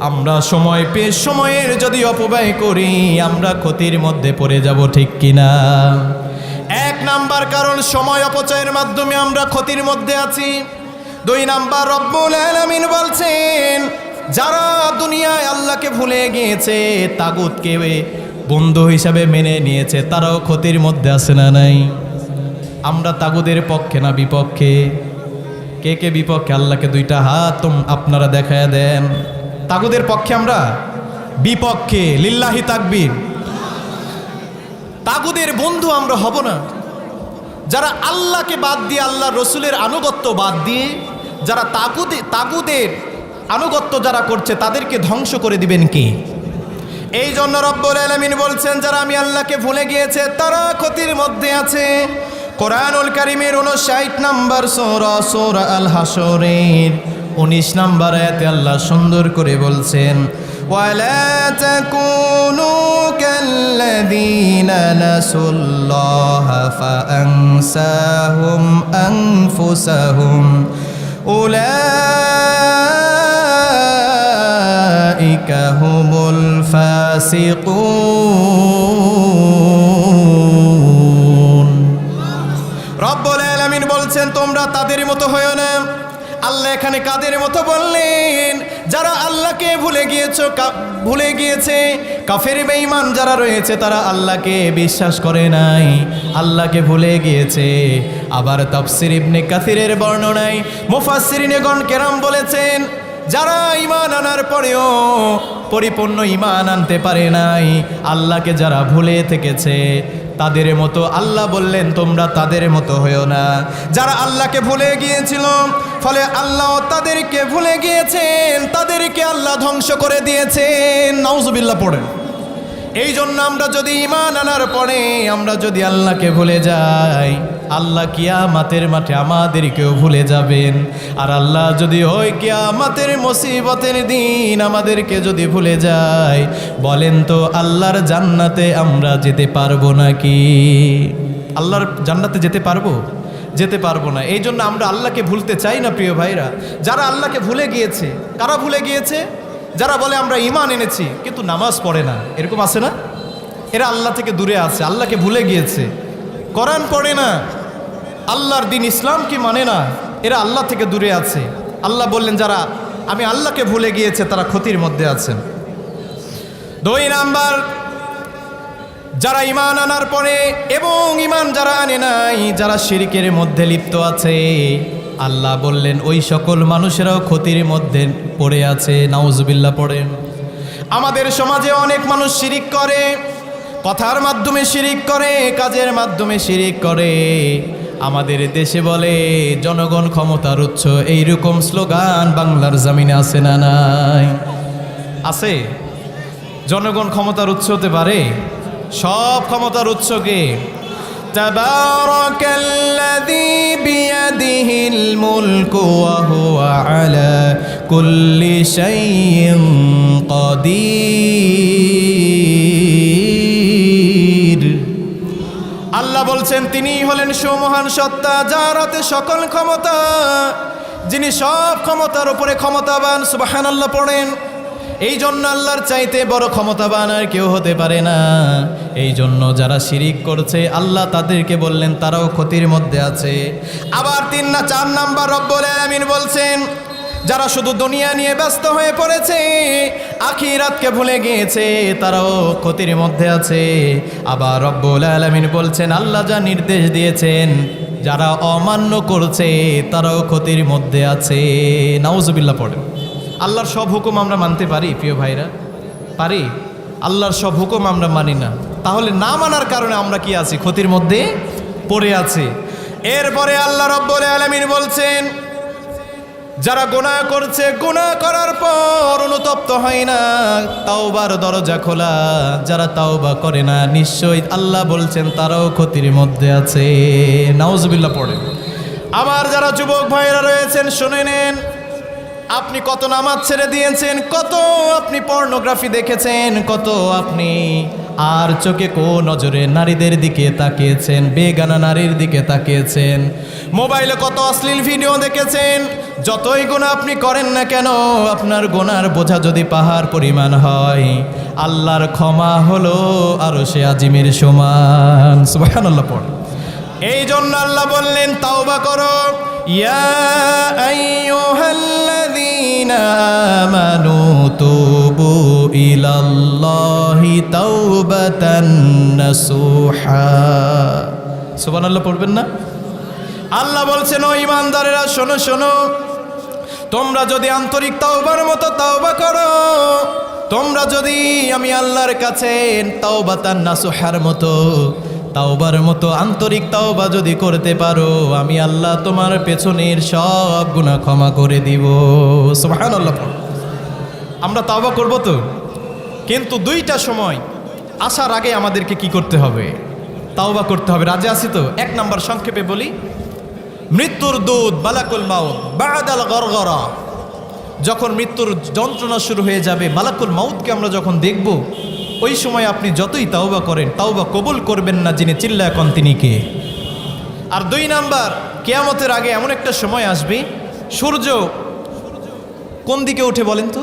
আমরা সময় পেয়ে সময়ের যদি অপব্যয় করি আমরা ক্ষতির মধ্যে পড়ে যাব, ঠিক কিনা? 1 নাম্বার কারণ, সময় অপচয়ের মাধ্যমে আমরা ক্ষতির মধ্যে আছি। 2 নাম্বার, রব্বুল আলামিন বলছেন যারা দুনিয়ায় আল্লাহকে ভুলে গিয়েছে, তাগুতকে বন্ধু হিসাবে মেনে নিয়েছে, তারাও ক্ষতির মধ্যে আছে না নাই? আমরা তাগুদের পক্ষে না বিপক্ষে? কে কে বিপক্ষে? আল্লাহকে 2টা হাত আপনারা দেখায় দেন। তাগুদের পক্ষে আমরা, বিপক্ষে। লিল্লাহি তাকবীর। তাগুদের বন্ধু আমরা হব না। যারা আল্লাহকে বাদ দিয়ে, আল্লাহ রসুলের আনুগত্য বাদ দিয়ে যারা তাগুদের আনুগত্য যারা করছে, তাদেরকে ধ্বংস করে দিবেন কে? এই জন্য রব্বুল আলামিন বলছেন যারা আমি আল্লাহকে ভুলে গিয়েছে তারা ক্ষতির মধ্যে আছে। কোরআনুল কারীমের 59 নম্বর সূরা, সূরা আল হাশরের 19 নম্বর আয়াতে আল্লাহ সুন্দর করে বলছেন, ওয়ালা তাকুনু কাল্লাযীনা নাসুল্লাহা ফাআনসাহুম আনফুসাহুম উলাইকা হুমুল ফাসিকুন। রব্বুল আলামিন বলছেন তোমরা তাদের মতো হয়ো না। আল্লাহ এখানে কাদের মতো বললেন? যারা আল্লাহকে ভুলে গিয়েছে, কাফের বেঈমান যারা রয়েছে তারা আল্লাহকে বিশ্বাস করে নাই, আল্লাহকে ভুলে গিয়েছে। আবার তাফসীর ইবনে কাসিরের বর্ণনায় মুফাসসিরিনগণ কেরাম বলেছেন যারা ঈমান আনার পরেও পরিপূর্ণ ঈমান আনতে পারে নাই, আল্লাহকে যারা ভুলে থেকেছে তাদের মতো আল্লাহ বললেন তোমরা তাদের মতো হয়েও না। যারা আল্লাহকে ভুলে গিয়েছিল, ফলে আল্লাহ তাদেরকে ভুলে গিয়েছেন, তাদেরকে আল্লাহ ধ্বংস করে দিয়েছেন। নাউজুবিল্লাহ পড়েন। এই জন্য আমরা যদি ঈমান আনার পরে আমরা যদি আল্লাহকে ভুলে যাই, আল্লাহ কিয়ামতের মাঠে আমাদেরকেও ভুলে যাবেন। আর আল্লাহ যদি ওই কিয়ামতের মুসিবতের দিন আমাদেরকে যদি ভুলে যায়, বলেন তো আল্লাহর জান্নাতে আমরা যেতে পারবো নাকি? আল্লাহর জান্নাতে যেতে পারবো? যেতে পারবো না। এই জন্য আমরা আল্লাহকে ভুলতে চাই না প্রিয় ভাইরা। যারা আল্লাহকে ভুলে গিয়েছে, কারা ভুলে গিয়েছে? যারা বলে আমরা ঈমান এনেছি কিন্তু নামাজ পড়ে না, এরকম আছে না? এরা আল্লাহ থেকে দূরে আছে, আল্লাহকে ভুলে গিয়েছে, কোরআন পড়ে না, আল্লাহর দিন ইসলামকে মানে না, এরা আল্লাহ থেকে দূরে আছে। আল্লাহ বললেন যারা আমি আল্লাহকে ভুলে গিয়েছে তারা ক্ষতির মধ্যে আছেন। 2 নাম্বার, যারা ঈমান আনার পরে এবং ঈমান যারা আনে নাই, যারা শিরকের মধ্যে লিপ্ত আছে, আল্লাহ বললেন ওই সকল মানুষেরাও ক্ষতির মধ্যে পড়ে আছে। নাউজুবিল্লাহ পড়েন। আমাদের সমাজে অনেক মানুষ শিরিক করে, কথার মাধ্যমে শিরিক করে, কাজের মাধ্যমে শিরিক করে। আমাদের দেশে বলে জনগণ ক্ষমতার উৎস, এইরকম স্লোগান বাংলার জমিনে আছে না নাই? আছে? জনগণ ক্ষমতার উৎস হতে পারে? সব ক্ষমতার উৎসকে তাবারাকাল্লাযী বিয়াদিহিল মুলকু ওয়া হুয়া আলা কুল্লি শাইইন কাদির। আল্লাহ বলছেন তিনিই হলেন সুমহান সত্তা, যার হাতে সকল ক্ষমতা, যিনি সব ক্ষমতার উপরে ক্ষমতাবান। সুবহানাল্লাহ পড়েন। এই জন্য আল্লাহর চাইতে বড় ক্ষমতাবান আর কেউ হতে পারে না। এই জন্য যারা শিরিক করছে আল্লাহ তাদেরকে বললেন তারাও ক্ষতির মধ্যে আছে। আবার 4 নাম্বার রব্বুল আলামিন বলছেন যারা শুধু দুনিয়া নিয়ে ব্যস্ত হয়ে পড়েছে, আখিরাতকে ভুলে গিয়েছে, তারাও ক্ষতির মধ্যে আছে। আবার রব্বুল আলামিন বলছেন আল্লাহ যা নির্দেশ দিয়েছেন যারা অমান্য করছে তারাও ক্ষতির মধ্যে আছে। নাউজুবিল্লাহ পড়েন। আল্লাহর সব হুকুম আমরা মানতে পারি প্রিয় ভাইরা? পারি? আল্লাহর সব হুকুম আমরা মানি না, তাহলে না মানার কারণে আমরা কি আছি? ক্ষতির মধ্যে পড়ে আছি। এরপরে আল্লাহ রাব্বুল আলামিন বলছেন যারা গুনাহ করছে, গুনাহ করার পর অনুতপ্ত হয় না, তাওবার দরজা খোলা, যারা তাওবা করে না, নিশ্চয়ই আল্লাহ বলছেন তারাও ক্ষতির মধ্যে আছে। নাউজুবিল্লাহ পড়েন। আবার যারা যুবক ভাইরা রয়েছেন শুনে নেন, আপনি কত নামাজ ছেড়ে দিয়েছেন, কত আপনি পর্নোগ্রাফি দেখেছেন, কত আপনি আর চোখে নজরে নারীদের দিকে তাকিয়েছেন, বেগানা নারীর দিকে তাকিয়েছেন, মোবাইলে কত অশ্লীল ভিডিও দেখেছেন। যতই গুনাহ আপনি করেন না কেন, আপনার গুনার বোঝা যদি পাহাড় পরিমাণ হয়, আল্লাহর ক্ষমা হলো আরশে আজিমের সমান। সুবহানাল্লাহ পড়। এই জন্য আল্লাহ বললেন তাওবা করো। ইয়া আইয়ুহাল্লাযীনা আমানু তুবু ইলাল্লাহি তাওবাতান নাসুহা। সুবহানাল্লাহ পড়বেন না? আল্লাহ বলছেন ও ঈমানদারেরা শোনো শোনো, তোমরা যদি আন্তরিক তাওবার মতো তাওবা করো, তোমরা যদি আমি আল্লাহর কাছে তাওবাতান নাসুহার মতো তাওবার মতো আন্তরিক তাওবা যদি করতে পারো, আমি আল্লাহ তোমার পেছনের সব গুনাহ ক্ষমা করে দিব। সুবহানাল্লাহ। আমরা তাওবা করব তো, কিন্তু 2টা সময় আসার আগে আমাদেরকে কি করতে হবে? তাওবা করতে হবে। রাজি আছি তো? 1 নাম্বার সংক্ষেপে বলি, মৃত্যুর দূত মালাকুল মাউত বাদাল গরগরা, যখন মৃত্যুর যন্ত্রণা শুরু হয়ে যাবে, মালাকুল মাউতকে আমরা যখন দেখব, ওই সময় আপনি যতই তাওবা করেন তাওবা কবুল করবেন না, যিনি চিল্লায় কোন তিনি কে। আর 2 নাম্বার, কিয়ামতের আগে এমন একটা সময় আসবে, সূর্য কোন দিকে ওঠে বলেন তো?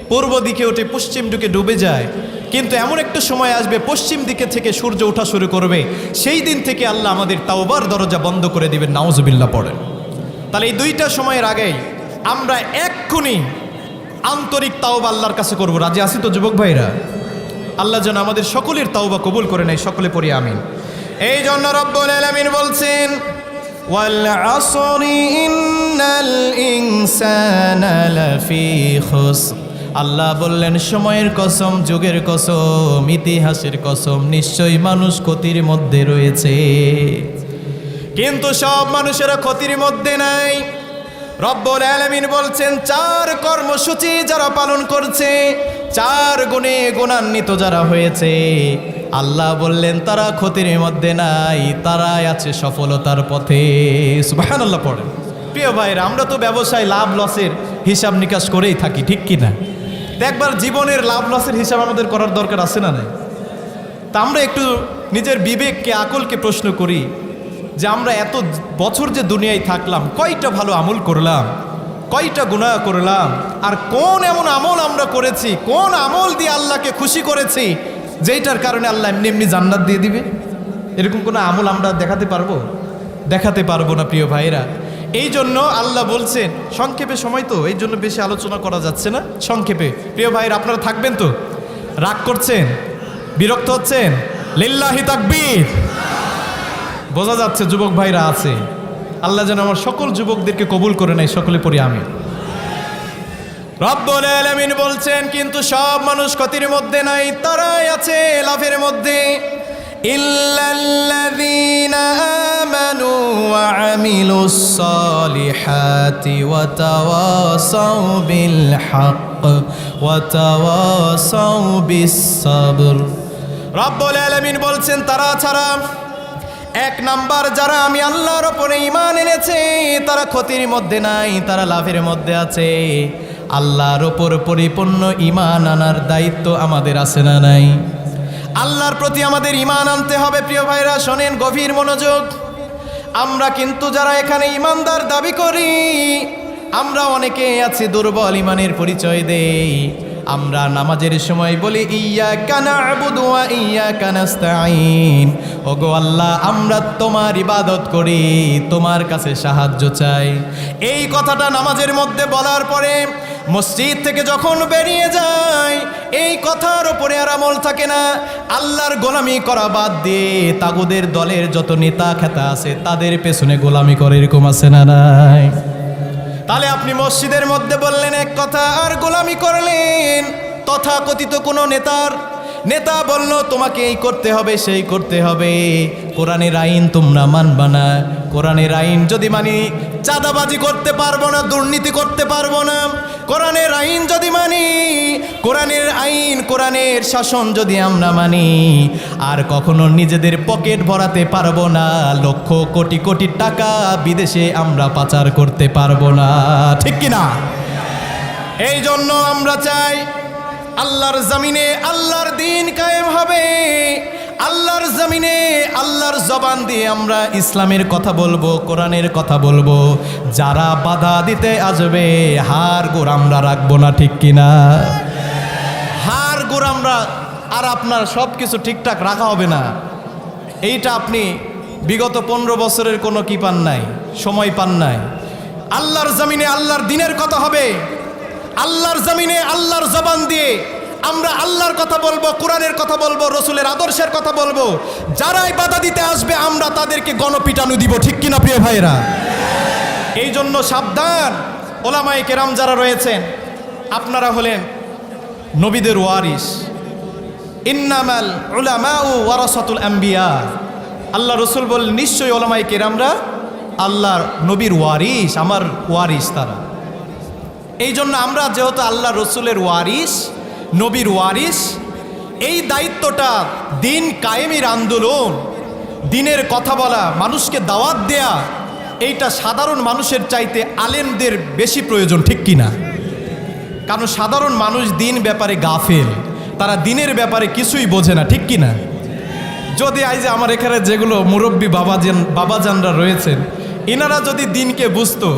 পূর্ব দিকে ওঠে, পশ্চিম দিকে ডুবে যায়। কিন্তু এমন একটা সময় আসবে পশ্চিম দিকে থেকে সূর্য ওঠা শুরু করবে, সেই দিন থেকে আল্লাহ আমাদের তাওবার দরজা বন্ধ করে দিবেন। নাউজুবিল্লাহ পড়েন। তাহলে এই 2টা সময়ের আগেই আমরা এক্ষুনি আন্তরিক তাওবা আল্লাহর কাছে করব। রাজি আছি তো যুবক ভাইরা? আল্লাহ যেন আমাদের সকলের তাওবা কবুল করে নেয়। সকলে পড়ি আমিন। এই জন্য রব্বুল আলামিন বলছেন ওয়াল আসরি ইন্নাল ইনসানা লাফি খুসর। আল্লাহ বললেন সময়ের কসম, যুগের কসম, ইতিহাসের কসম, নিশ্চয়ই মানুষ ক্ষতির মধ্যে রয়েছে। কিন্তু সব মানুষেরা ক্ষতির মধ্যে নাই। রব্বুল আলামিন বলছেন 4 কর্মসূচি যারা পালন করছে, 4 গুণে গুণান্বিত যারা হয়েছে, আল্লাহ বললেন তারা ক্ষতির মধ্যে নাই, তারাই আছে সফলতার পথে। সুবহানাল্লাহ পড়েন। প্রিয় ভাইরা, আমরা তো ব্যবসায় লাভ লসের হিসাব নিকাশ করেই থাকি, ঠিক কি না? একবার জীবনের লাভ লসের হিসাব আমাদের করার দরকার আছে না নাই? তা আমরা একটু নিজের বিবেককে, আকলকে প্রশ্ন করি যে আমরা এত বছর যে দুনিয়ায় থাকলাম, কয়টা ভালো আমল করলাম, কয়টা গুনাহ করলাম, আর কোন এমন আমল আমরা করেছি, কোন আমল দিয়ে আল্লাহকে খুশি করেছি যেইটার কারণে আল্লাহ এমনি এমনি জান্নাত দিয়ে দিবে? এরকম কোনো আমল আমরা দেখাতে পারবো? দেখাতে পারবো না প্রিয় ভাইরা। এই জন্য আল্লাহ বলছেন, সংক্ষেপে সময় তো, এই জন্য বেশি আলোচনা করা যাচ্ছে না, সংক্ষেপে। প্রিয় ভাইরা, আপনারা থাকবেন তো? রাগ করছেন? বিরক্ত হচ্ছেন? লিল্লাহি তাকবীর। বোঝা যাচ্ছে যুবক ভাইরা আছে। আল্লাহ যেন আমার সকল যুবকদেরকে কবুল করে নেয়। সকলে পড়ি আমিন। রব্বুল আলামিন বলছেন কিন্তু সব মানুষ ক্ষতির মধ্যে নাই, তারাই আছে লাভের মধ্যে। ইল্লাল্লাযীনা আমানু ওয়া আমিলুস সালিহাতি ওয়া তাওয়াসাউ বিল হক ওয়া তাওয়াসাউ বিস সাবর। রব্বুল আলামিন বলছেন তারা ছাড়া, এক নাম্বার, যারা আমি আল্লাহর ওপরে ঈমান এনেছে তারা ক্ষতির মধ্যে নাই, তারা লাভের মধ্যে আছে। আল্লাহর ওপর পরিপূর্ণ ঈমান আনার দায়িত্ব আমাদের আছে না নাই? আল্লাহর প্রতি আমাদের ঈমান আনতে হবে। প্রিয় ভাইরা শোনেন, গভীর মনোযোগ। আমরা কিন্তু যারা এখানে ঈমানদার দাবি করি, আমরা অনেকে আছি দুর্বল ঈমানের পরিচয় দেই। আমরা নামাজের সময় বলি ইয়্যাকা না'বুদু ওয়া ইয়্যাকা নাস্তাঈন, ওগো আল্লাহ আমরা তোমার ইবাদত করি, তোমার কাছে সাহায্য চাই। এই কথাটা নামাজের মধ্যে বলার পরে মসজিদ থেকে যখন বেরিয়ে যায়, এই কথার উপরে আর আমল থাকে না। আল্লাহর গোলামি করা বাদ দিয়ে তাগুদের দলের যত নেতা খেতা আছে তাদের পেছনে গোলামি করে, এরকম আছে না নাই? তাহলে আপনি মসজিদের মধ্যে বললেন এক কথা আর গোলামি করলেন তথাকথিত কোনো নেতা বলল তোমাকে এই করতে হবে সেই করতে হবে, কোরআনের আইন তোমরা মানবা না। কোরআনের আইন যদি মানি চাঁদাবাজি করতে পারবো না, দুর্নীতি করতে পারবো না। কোরআনের আইন যদি মানি, কোরআনের আইন কোরআনের শাসন যদি আমরা মানি, আর কখনো নিজেদের পকেট ভরাতে পারবো না, লক্ষ কোটি কোটি টাকা বিদেশে আমরা পাচার করতে পারবো না, ঠিক কিনা? এই জন্য আমরা চাই আল্লাহর জমিনে আল্লাহর দ্বীন কায়েম হবে। আল্লাহর জমিনে আল্লাহর জবান দিয়ে আমরা ইসলামের কথা বলবো, কোরআনের কথা বলবো। যারা বাধা দিতে আসবে হার গোড় আমরা রাখবো না, ঠিক কিনা? হার গোড় আমরা, আর আপনার সব কিছু ঠিকঠাক রাখা হবে না। এইটা আপনি বিগত 15 বছরের কোনো কি পান নাই, সময় পান নাই। আল্লাহর জমিনে আল্লাহর দ্বীনের কথা হবে। আল্লাহর জমিনে আল্লাহর জবান দিয়ে আমরা আল্লাহর কথা বলবো, কোরআনের কথা বলবো, রসুলের আদর্শের কথা বলবো। যারাই বাধা দিতে আসবে আমরা তাদেরকে গণপিটানো দিব, ঠিক কিনা প্রিয় ভাইরা? এই জন্য সাবধান। ওলামায়ে কেরাম যারা রয়েছেন, আপনারা হলেন নবীদের ওয়ারিস। ইন্নামাল উলামাউ ওয়ারাসাতুল আম্বিয়া। আল্লাহ রসুল বলেন নিশ্চয়ই ওলামায়ে কেরামরা আল্লাহর নবীর ওয়ারিস, আমার ওয়ারিস তারা। এই জন্য আমরা যেহেতু আল্লাহ রসুলের ওয়ারিস, নবীর ওয়ারিস, এই দায়িত্বটা দিন কায়েমের আন্দোলন, দিনের কথা বলা, মানুষকে দাওয়াত দেয়া, এইটা সাধারণ মানুষের চাইতে আলেমদের বেশি প্রয়োজন, ঠিক কিনা? কারণ সাধারণ মানুষ দিন ব্যাপারে গাফেল, তারা দিনের ব্যাপারে কিছুই বোঝে না, ঠিক কিনা? যদি আজ আমার এখানে যেগুলো মুরব্বী বাবাজানরা রয়েছেন, এনারা যদি দিনকে বুঝতো,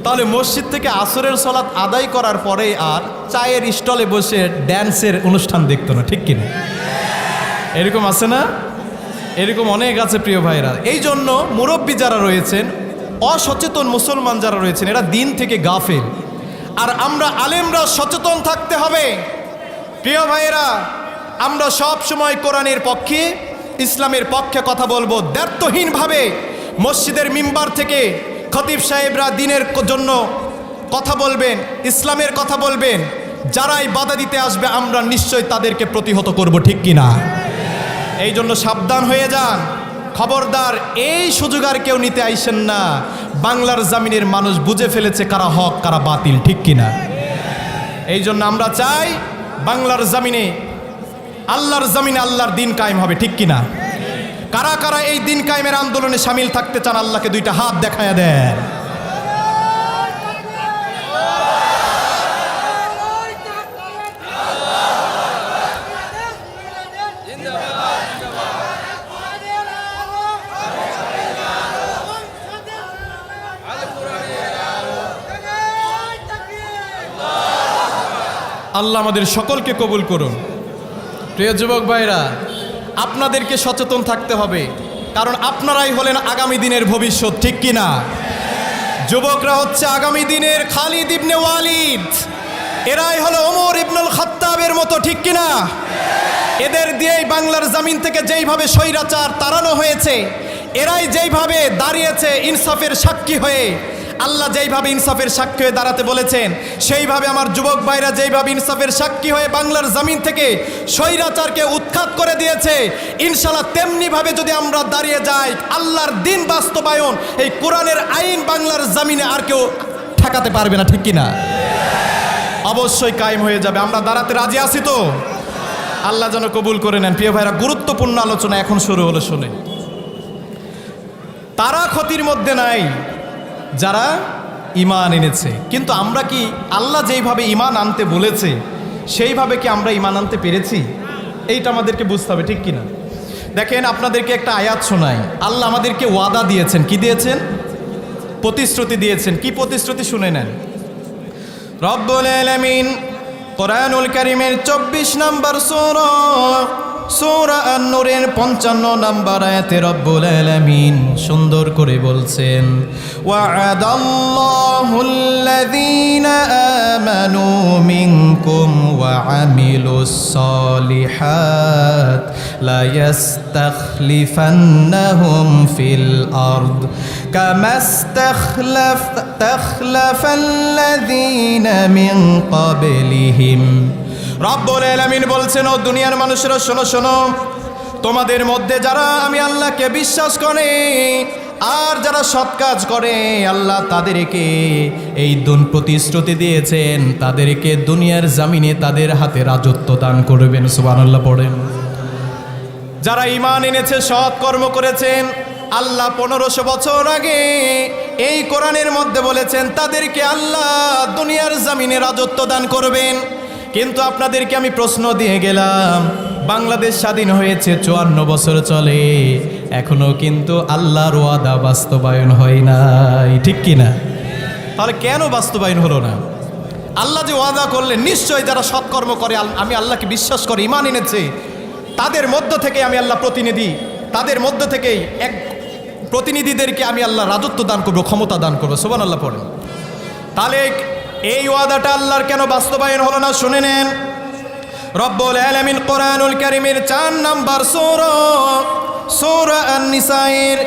তাহলে মসজিদ থেকে আসরের সালাত আদায় করার পরে আর চায়ের স্টলে বসে ড্যান্সের অনুষ্ঠান দেখতো না, ঠিক কিনা? এরকম আছে না? এরকম অনেক আছে প্রিয় ভাইরা। এই জন্য মুরব্বী যারা রয়েছেন, অসচেতন মুসলমান যারা রয়েছেন, এরা দিন থেকে গাফেল। আর আমরা আলেমরা সচেতন থাকতে হবে। প্রিয় ভাইয়েরা, আমরা সব সময় কোরআনের পক্ষে, ইসলামের পক্ষে কথা বলবো। দ্ব্যর্থহীনভাবে মসজিদের মিম্বার থেকে খতিব সাহেবরা দিনের জন্য কথা বলবেন, ইসলামের কথা বলবেন। যারাই বাধা দিতে আসবে আমরা নিশ্চয়ই তাদেরকে প্রতিহত করব, ঠিক কিনা? এই জন্য সাবধান হয়ে যান, খবরদার এই সুযোগ আর কেউ নিতে আইসেন না। বাংলার জমিনের মানুষ বুঝে ফেলেছে কারা হক কারা বাতিল, ঠিক কিনা? এই জন্য আমরা চাই বাংলার জমিনে আল্লাহর দিন কায়েম হবে, ঠিক কিনা? কারা কারা এই দিন কায়েমের আন্দোলনে সামিল থাকতে চান আল্লাহকে দুইটা হাত দেখায়া দেন। আল্লাহ আমাদের সকলকে কবুল করুন। প্রিয় যুবক ভাইরা, আপনাদেরকে সচেতন থাকতে হবে, কারণ আপনারাই হলেন আগামী দিনের ভবিষ্যৎ, ঠিক কিনা? যুবকরা হচ্ছে আগামী দিনের খালিদ ইবনে ওয়ালিদ, এরাই হলো ওমর ইবনুল খাত্তাবের মতো, ঠিক কিনা? এদের দিয়েই বাংলার জমিন থেকে যেইভাবে স্বৈরাচার তাড়ানো হয়েছে, এরাই যেইভাবে দাঁড়িয়েছে ইনসাফের সাক্ষী হয়ে, আল্লাহ যেইভাবে ইনসাফের সাক্ষী হয়ে দাঁড়াতে বলেছেন, সেইভাবে আমার যুবক ভাইরা যেইভাবে ইনসাফের সাক্ষী হয়ে বাংলার জমিন থেকে স্বৈরাচারকে উৎখাত করে দিয়েছে, ইনশাআল্লাহ তেমনিভাবে যদি আমরা দাঁড়িয়ে যাই, আল্লাহর দিন বাস্তবায়ন, এই কোরআনের আইন বাংলার জমিনে আর কেউ ঠেকাতে পারবে না, ঠিক কিনা? অবশ্যই কায়েম হয়ে যাবে। আমরা দাঁড়াতে রাজি আছি তো? আল্লাহ যেন কবুল করে নেন। প্রিয় ভাইরা, গুরুত্বপূর্ণ আলোচনা এখন শুরু হলো, শুনে জাতির মধ্যে নাই যারা ঈমান এনেছে। কিন্তু আমরা কি আল্লাহ যেইভাবে ঈমান আনতে বলেছে সেইভাবে কি আমরা ঈমান আনতে পেরেছি? এইটা আমাদেরকে বুঝতে হবে, ঠিক কিনা? দেখেন, আপনাদেরকে একটা আয়াত শোনাই। আল্লাহ আমাদেরকে ওয়াদা দিয়েছেন। কি দিয়েছেন? প্রতিশ্রুতি দিয়েছেন। কি প্রতিশ্রুতি? শুনে নেন। রব্বুল আলামিন কোরআনুল কারীমের 24 নম্বর সূরা আন-নূরের 55 নম্বর আয়াতে রব্বুল আলামিন সুন্দর করে বলছেন, ওয়া'আদাল্লাহুল্লাযীনা আমানু মিনকুম ওয়া আমিলুস সালিহাত লা ইয়াস্তাখলিফান্নাহুম ফিল আরদ কামা ইসতাখলাফাল্লাযীনা মিন ক্বাবলিহিম। রব্বুল আলামিন বলছেন, ও দুনিয়ার মানুষেরা শোনো শোনো, তোমাদের মধ্যে যারা আমি আল্লাহকে বিশ্বাস করে আর যারা সৎ কাজ করে আল্লাহ তাদেরকে এই প্রতিশ্রুতি দিয়েছেন, তাদেরকে দুনিয়ার জমিনে তাদের হাতে রাজত্ব দান করবেন। সুবহানাল্লাহ পড়েন। যারা ঈমান এনেছে, সৎ কর্ম করেছেন, আল্লাহ 1500 বছর আগে এই কোরআনের মধ্যে বলেছেন তাদেরকে আল্লাহ দুনিয়ার জমিনে রাজত্ব দান করবেন। কিন্তু আপনাদেরকে আমি প্রশ্ন দিয়ে গেলাম, বাংলাদেশ স্বাধীন হয়েছে 54 বছর চলে, এখনো কিন্তু আল্লাহর ওয়াদা বাস্তবায়ন হয় নাই, ঠিক কিনা? তাহলে কেন বাস্তবায়ন হলো না? আল্লাহ যে ওয়াদা করলেন, নিশ্চয় যারা সৎকর্ম করে আমি আল্লাহকে বিশ্বাস করে ঈমান এনেছে তাদের মধ্য থেকে আমি আল্লাহ তাদের মধ্য থেকেই এক প্রতিনিধিদেরকে আমি আল্লাহ রাজত্ব দান করবো, ক্ষমতা দান করবো। সুবহানাল্লাহ পড়েন। তাহলে এই ওয়াদাটা আল্লাহর কেন বাস্তবায়ন হলো না? শুনে নেন। রব্বুল আলামিন কোরআনুল কারীমের 4 নম্বর সূরা আন-নিসায়ের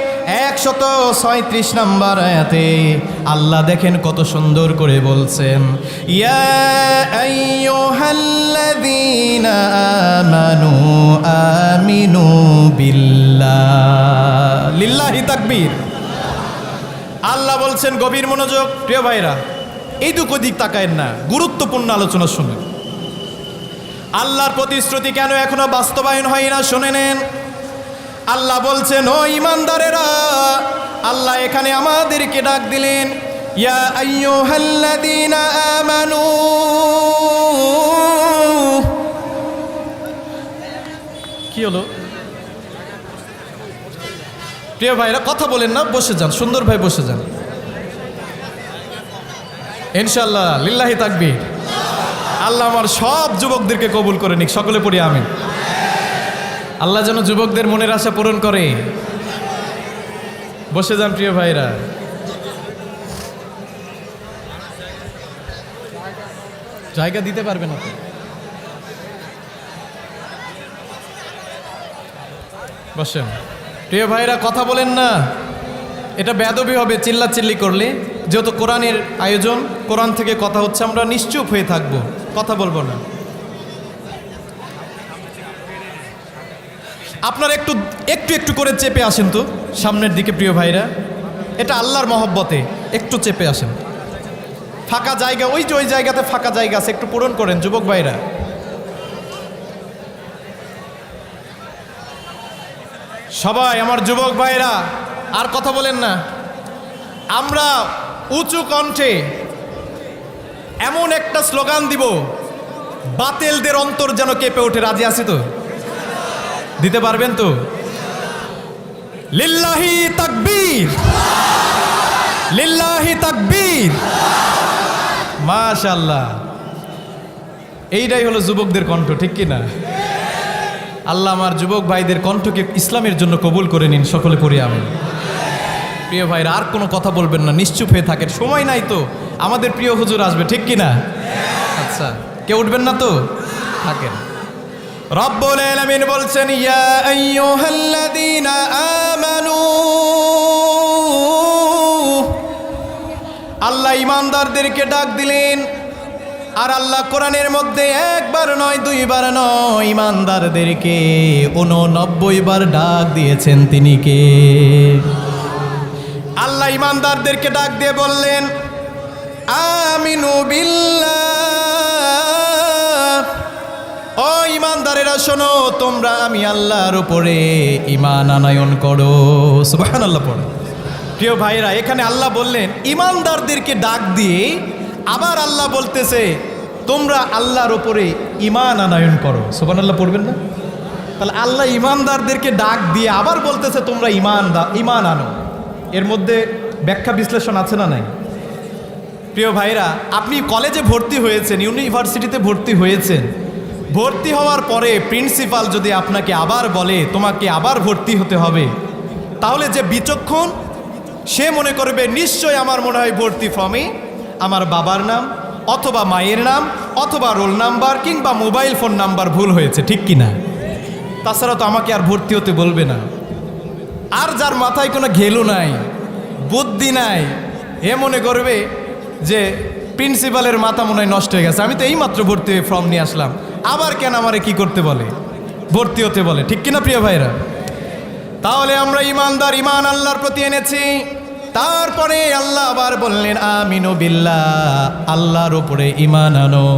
136 নম্বর আয়াতে আল্লাহ দেখেন কত সুন্দর করে বলছেন, ইয়া আইয়ুহাল্লাযীনা আমানু আমিনু বিল্লাহ। লিল্লাহি তাকবীর। আল্লাহ বলছেন, গভীর মনোযোগ প্রিয় ভাইরা, এইটুকু ওদিক তাকায়েন না, গুরুত্বপূর্ণ আলোচনা শুনুন। আল্লাহর প্রতিশ্রুতি কেন এখনো বাস্তবায়ন হয় না শুনে নেন। আল্লাহ বলছেন, ও ঈমানদারেরা, আল্লাহ এখানে আমাদেরকে ডাক দিলেন, ইয়া আইয়ুহাল্লাযীনা আমানু। কি হলো প্রিয় ভাইরা? কথা বলেন না, বসে যান, সুন্দর ভাই বসে যান ইনশাআল্লাহ। লিল্লাহি তাকবীর। আল্লাহ আমার সব যুবকদেরকে কবুল করে নিক, সকলে পড়ি আমিন। আল্লাহ যেন যুবকদের মনের আশা পূরণ করে। বসে যান প্রিয় ভাইরা। জায়গা দিতে পারবেন আপনি? বসেন প্রিয় ভাইরা, কথা বলেন না, এটা বেয়াদবি হবে চিল্লাচিল্লি করলে। যেহেতু কোরআনের আয়োজন, কোরআন থেকে কথা হচ্ছে, আমরা নিশ্চুপ হয়ে থাকবো, কথা বলবো না। আপনারা একটু একটু একটু করে চেপে আসেন তো সামনের দিকে প্রিয় ভাইরা, এটা আল্লাহর মহব্বতে একটু চেপে আসেন। ফাঁকা জায়গা, ওই যে ওই জায়গাতে ফাঁকা জায়গা আছে, একটু পূরণ করেন যুবক ভাইরা। সবাই আমার যুবক ভাইরা আর কথা বলেন না। আমরা উঁচু কণ্ঠে এমন একটা স্লোগান দিব, বাতিলদের অন্তর যেন কেঁপে ওঠে। রাজি আছি তো? দিতে পারবেন তো? লিল্লাহি তাকবীর, লিল্লাহি তাকবীর। মাশাআল্লাহ, এইটাই হলো যুবকদের কণ্ঠ, ঠিক কিনা? আল্লাহ আমার যুবক ভাইদের কণ্ঠকে ইসলামের জন্য কবুল করে নিন, সকলে পড়ি আমিন। প্রিয় ভাইরা, আর কোনো কথা বলবেন না, নিশ্চুপ হয়ে থাকেন, সময় নাই তো, আমাদের প্রিয় হুজুর আসবে, ঠিক কিনা? আচ্ছা, কেউ উঠবেন না তো? থাকেন। রব্বুল আলামিন বলছেন, ইয়া আইয়ুহাল্লাযীনা আমানু। আল্লাহ ঈমানদারদেরকে ডাক দিলেন। আর আল্লাহ কোরআনের মধ্যে একবার নয়, দুইবার নয়, ঈমানদারদেরকে 89 বার ডাক দিয়েছেন। তিনি কে? আল্লাহ ঈমানদারদেরকে ডাক দিয়ে বললেন, আমিনু বিল্লাহ। ও ঈমানদারেরা শোনো, তোমরা আমি আল্লাহর উপরে ঈমান আনয়ন করো। সুবহানাল্লাহ পড়ো। প্রিয় ভাইরা, এখানে আল্লাহ বললেন ইমানদারদেরকে ডাক দিয়ে, আবার আল্লাহ বলতেছে তোমরা আল্লাহর ওপরে ঈমান আনয়ন করো। সুবহানাল্লাহ পড়বেন না? তাহলে আল্লাহ ইমানদারদেরকে ডাক দিয়ে আবার বলতেছে তোমরা ঈমান আনো। এর মধ্যে ব্যাখ্যা বিশ্লেষণ আছে না নাই? প্রিয় ভাইরা, আপনি কলেজে ভর্তি হয়েছেন, ইউনিভার্সিটিতে ভর্তি হয়েছেন, ভর্তি হওয়ার পরে প্রিন্সিপাল যদি আপনাকে আবার বলে তোমাকে আবার ভর্তি হতে হবে, তাহলে যে বিচক্ষণ সে মনে করবে নিশ্চয় আমার মনে হয় ভর্তি ফর্মে আমার বাবার নাম অথবা মায়ের নাম অথবা রোল নাম্বার কিংবা মোবাইল ফোন নাম্বার ভুল হয়েছে, ঠিক কিনা? তাছাড়া তো আমাকে আর ভর্তি হতে বলবে না। আর যার মাথায় কোনো ঘেলু নাই, বুদ্ধি নাই, এ মনে করবে যে প্রিন্সিপালের মাথা মনে হয় নষ্ট হয়ে গেছে, আমি তো এইমাত্র ভর্তি হয়ে ফর্ম নিয়ে আসলাম, আবার কেন আমারে কি করতে বলে, ভর্তি হতে বলে, ঠিক কিনা প্রিয় ভাইরা? তাহলে আমরা ইমানদার, ইমান আল্লাহর প্রতি এনেছি। তারপরে আল্লাহ আবার বললেন আমিনু বিল্লাহ, আল্লাহর উপরে ঈমান আনো।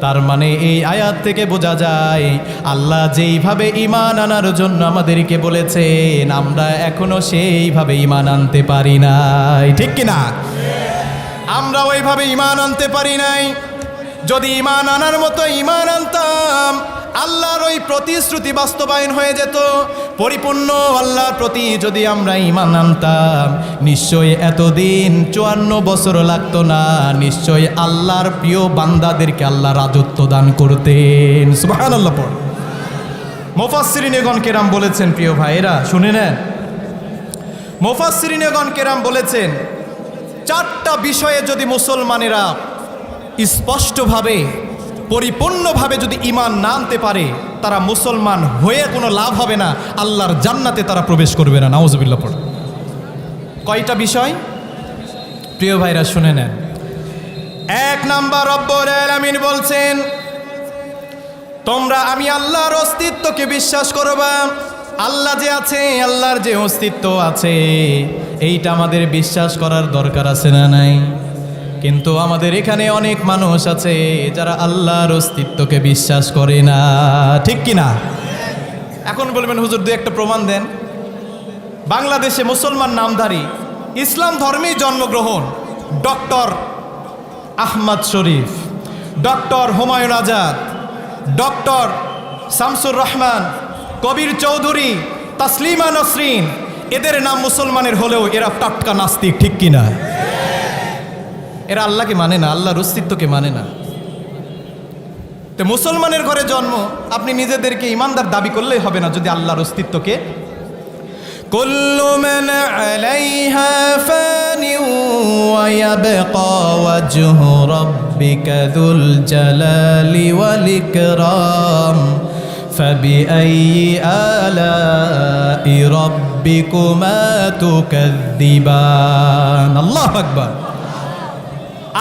তার মানে এই আয়াত থেকে বোঝা যায় আল্লাহ যেইভাবে ঈমান আনার জন্য আমাদেরকে বলেছেন আমরা এখনো সেইভাবে ঈমান আনতে পারি নাই, ঠিক কিনা? আমরা ওইভাবে ঈমান আনতে পারি নাই। যদি ঈমান আনার মতো ঈমান আনতাম, আল্লাহর ওই প্রতিশ্রুতি বাস্তবায়ন হয়ে যেত। পরিপূর্ণ আল্লাহর প্রতি যদি আমরা ঈমান আনতাম, নিশ্চয়ই এতদিন 54 বছর লাগতো না, নিশ্চয়ই আল্লাহর প্রিয় বান্দাদেরকে আল্লাহ রাজত্ব দান করতেন। সুবহানাল্লাহ পড়। মুফাসসিরিনেগণ কেরাম বলেছেন, প্রিয় ভাইরা শুনে নেন, মুফাসসিরিনেগণ কেরাম বলেছেন 4টা বিষয়ে যদি মুসলমানেরা স্পষ্টভাবে পরিপূর্ণভাবে যদি ঈমান না আনতে পারে, তারা মুসলমান হয়ে কোনো লাভ হবে না, আল্লাহর জান্নাতে তারা প্রবেশ করবে না। নাউজুবিল্লাহ পড়ে। কয়টা বিষয় প্রিয় ভাইরা শুনে নেন। 1 নাম্বার, রব্বুল আলামিন বলছেন তোমরা আমি আল্লাহর অস্তিত্বকে বিশ্বাস করবা। আল্লাহ যে আছে, আল্লাহর যে অস্তিত্ব আছে, এইটা আমাদের বিশ্বাস করার দরকার আছে না নাই? কিন্তু আমাদের এখানে অনেক মানুষ আছে যারা আল্লাহর অস্তিত্বকে বিশ্বাস করে না, ঠিক কিনা? এখন বলবেন হুজুর 2-1টা প্রমাণ দেন। বাংলাদেশে মুসলমান নামধারী, ইসলাম ধর্মেই জন্মগ্রহণ ডক্টর আহমদ শরীফ, ডক্টর হুমায়ুন আজাদ, ডক্টর শামসুর রহমান, কবির চৌধুরী, তাসলিমা নসরিন, এদের নাম মুসলমানের হলেও এরা টাটকা নাস্তিক, ঠিক কিনা? এরা আল্লাহকে মানে না, আল্লাহর অস্তিত্বকে মানে না। তো মুসলমানের ঘরে জন্ম, আপনি নিজেদেরকে ইমানদার দাবি করলেই হবে না যদি আল্লাহর অস্তিত্বকে। কুল্লু মান আলাইহা ফানি ওয়া ইয়াবকা ওয়াজহু রাব্বিকা যুল জালালি ওয়াল ইকরাম ফাবিআইয়ি আলাই রাব্বিকুমা তুকাযযিবান। আল্লাহু আকবার।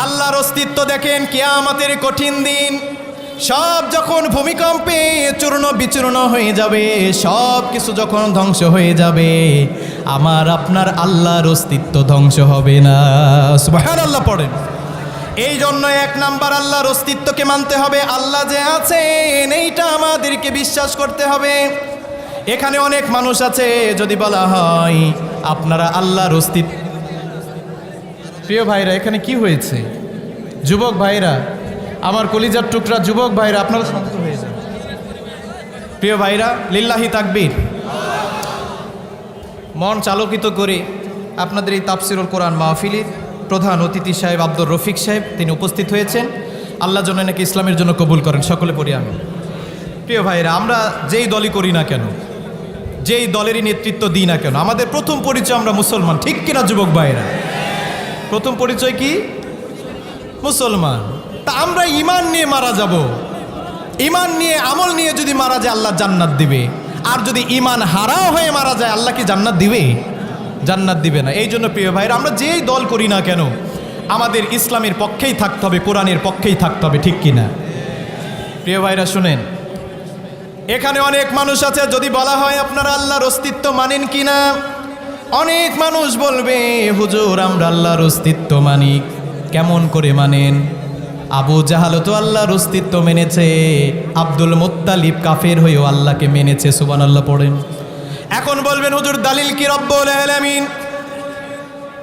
আল্লাহর অস্তিত্ব দেখেন, কিয়ামতের কঠিন দিন, সব যখন ভূমিকম্পে চূর্ণ বিচূর্ণ হয়ে যাবে, সব কিছু যখন ধ্বংস হয়ে যাবে, আমার আপনার আল্লাহর অস্তিত্ব ধ্বংস হবে না। সুবহানাল্লাহ পড়েন। এই জন্য 1 নাম্বার আল্লাহর অস্তিত্বকে মানতে হবে। আল্লাহ যে আছেন এইটা আমাদেরকে বিশ্বাস করতে হবে। এখানে অনেক মানুষ আছে, যদি বলা হয় আপনারা আল্লাহর অস্তিত্ব, প্রিয় ভাইরা এখানে কি হয়েছে? যুবক ভাইরা, আমার কলিজার টুকরা যুবক ভাইরা, আপনারা শান্ত হয়ে যান। প্রিয় ভাইরা, লিল্লাহি তাকবীর। মন চালকিত করে আপনাদের এই তাফসিরুল কোরআন মাহফিলের প্রধান অতিথি সাহেব আব্দুর রফিক সাহেব তিনি উপস্থিত হয়েছেন। আল্লাহ যেন নাকি ইসলামের জন্য কবুল করেন, সকলে পড়ি আমি। প্রিয় ভাইরা, আমরা যেই দলই করি না কেন, যেই দলেরই নেতৃত্ব দিই না কেন, আমাদের প্রথম পরিচয় আমরা মুসলমান, ঠিক কিনা যুবক ভাইরা? প্রথম পরিচয় কি? মুসলমান। তা আমরা ঈমান নিয়ে মারা যাব, ঈমান নিয়ে আমল নিয়ে যদি মারা যায় আল্লাহ জান্নাত দিবে। আর যদি ঈমান হারাও হয়ে মারা যায় আল্লাহ কি জান্নাত দিবে? জান্নাত দিবে না। এই জন্য প্রিয় ভাইরা, আমরা যেই দল করি না কেন আমাদের ইসলামের পক্ষেই থাকতে হবে, কোরআনের পক্ষেই থাকতে হবে, ঠিক কিনা? প্রিয় ভাইরা শুনেন, এখানে অনেক মানুষ আছে, যদি বলা হয় আপনারা আল্লাহর অস্তিত্ব মানেন কিনা, অনেক মানুষ বলবে হুজুর আমরা আল্লাহর অস্তিত্ব মানি। কেমন করে মানেন? আবু জাহাল তো আল্লাহর অস্তিত্ব মেনেছে, আব্দুল মুত্তালিব কাফের হয়েও আল্লাহকে মেনেছে। সুবহানাল্লাহ পড়েন। এখন বলবেন হুজুর দলিল কি? রব্বুল আলামিন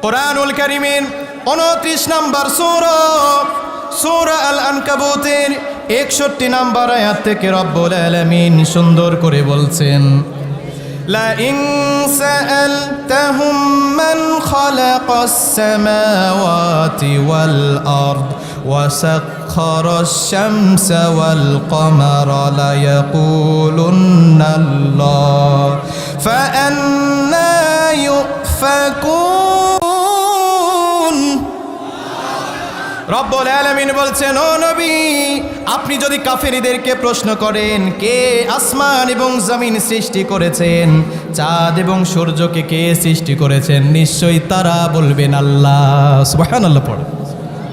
কোরআনুল কারীমের 29 নম্বর সূরা আল আনকাবুতের 61 নম্বর আয়াত থেকে রব্বুল আলামিন সুন্দর করে বলছেন, লা ইন সাআলতাহুম মান খালাকাস সামাওয়াতি ওয়াল আরদ ওয়া সাখখারাশ শামসা ওয়াল কমারা লা ইয়াকুলুন্না আল্লাহ ফাআন্না ইউফাকুন। রব্বুল আলামিন বলছেন, ও নবী, আপনি যদি কাফেরদেরকে প্রশ্ন করেন কে আসমান এবং জমিন সৃষ্টি করেছেন, চাঁদ এবং সূর্যকে কে সৃষ্টি করেছেন, নিশ্চয়ই তারা বলবেন আল্লাহ। সুবহানাল্লাহ পড়ে।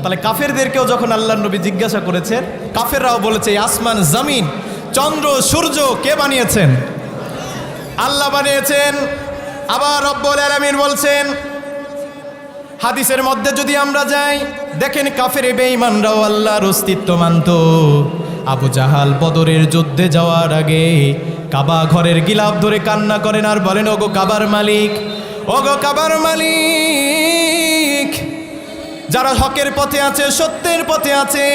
তাহলে কাফেরদেরকেও যখন আল্লাহর নবী জিজ্ঞাসা করেছেন, কাফেররাও বলেছে আসমান জমিন চন্দ্র সূর্য কে বানিয়েছেন? আল্লাহ বানিয়েছেন। আবার রব্বুল আলামিন বলছেন, হাদিসের মধ্যে যদি আমরা যাই, দেখেন কাফের বেঈমানরাও আল্লাহর অস্তিত্ব মানত। আবু জাহাল বদরের যুদ্ধে যাওয়ার আগে কাবা ঘরের গিলাফ ধরে কান্না করেন আর বলেন, ওগো কাবার মালিক, ওগো কাবার মালিক, যারা হকের পথে আছে, সত্যের পথে আছে,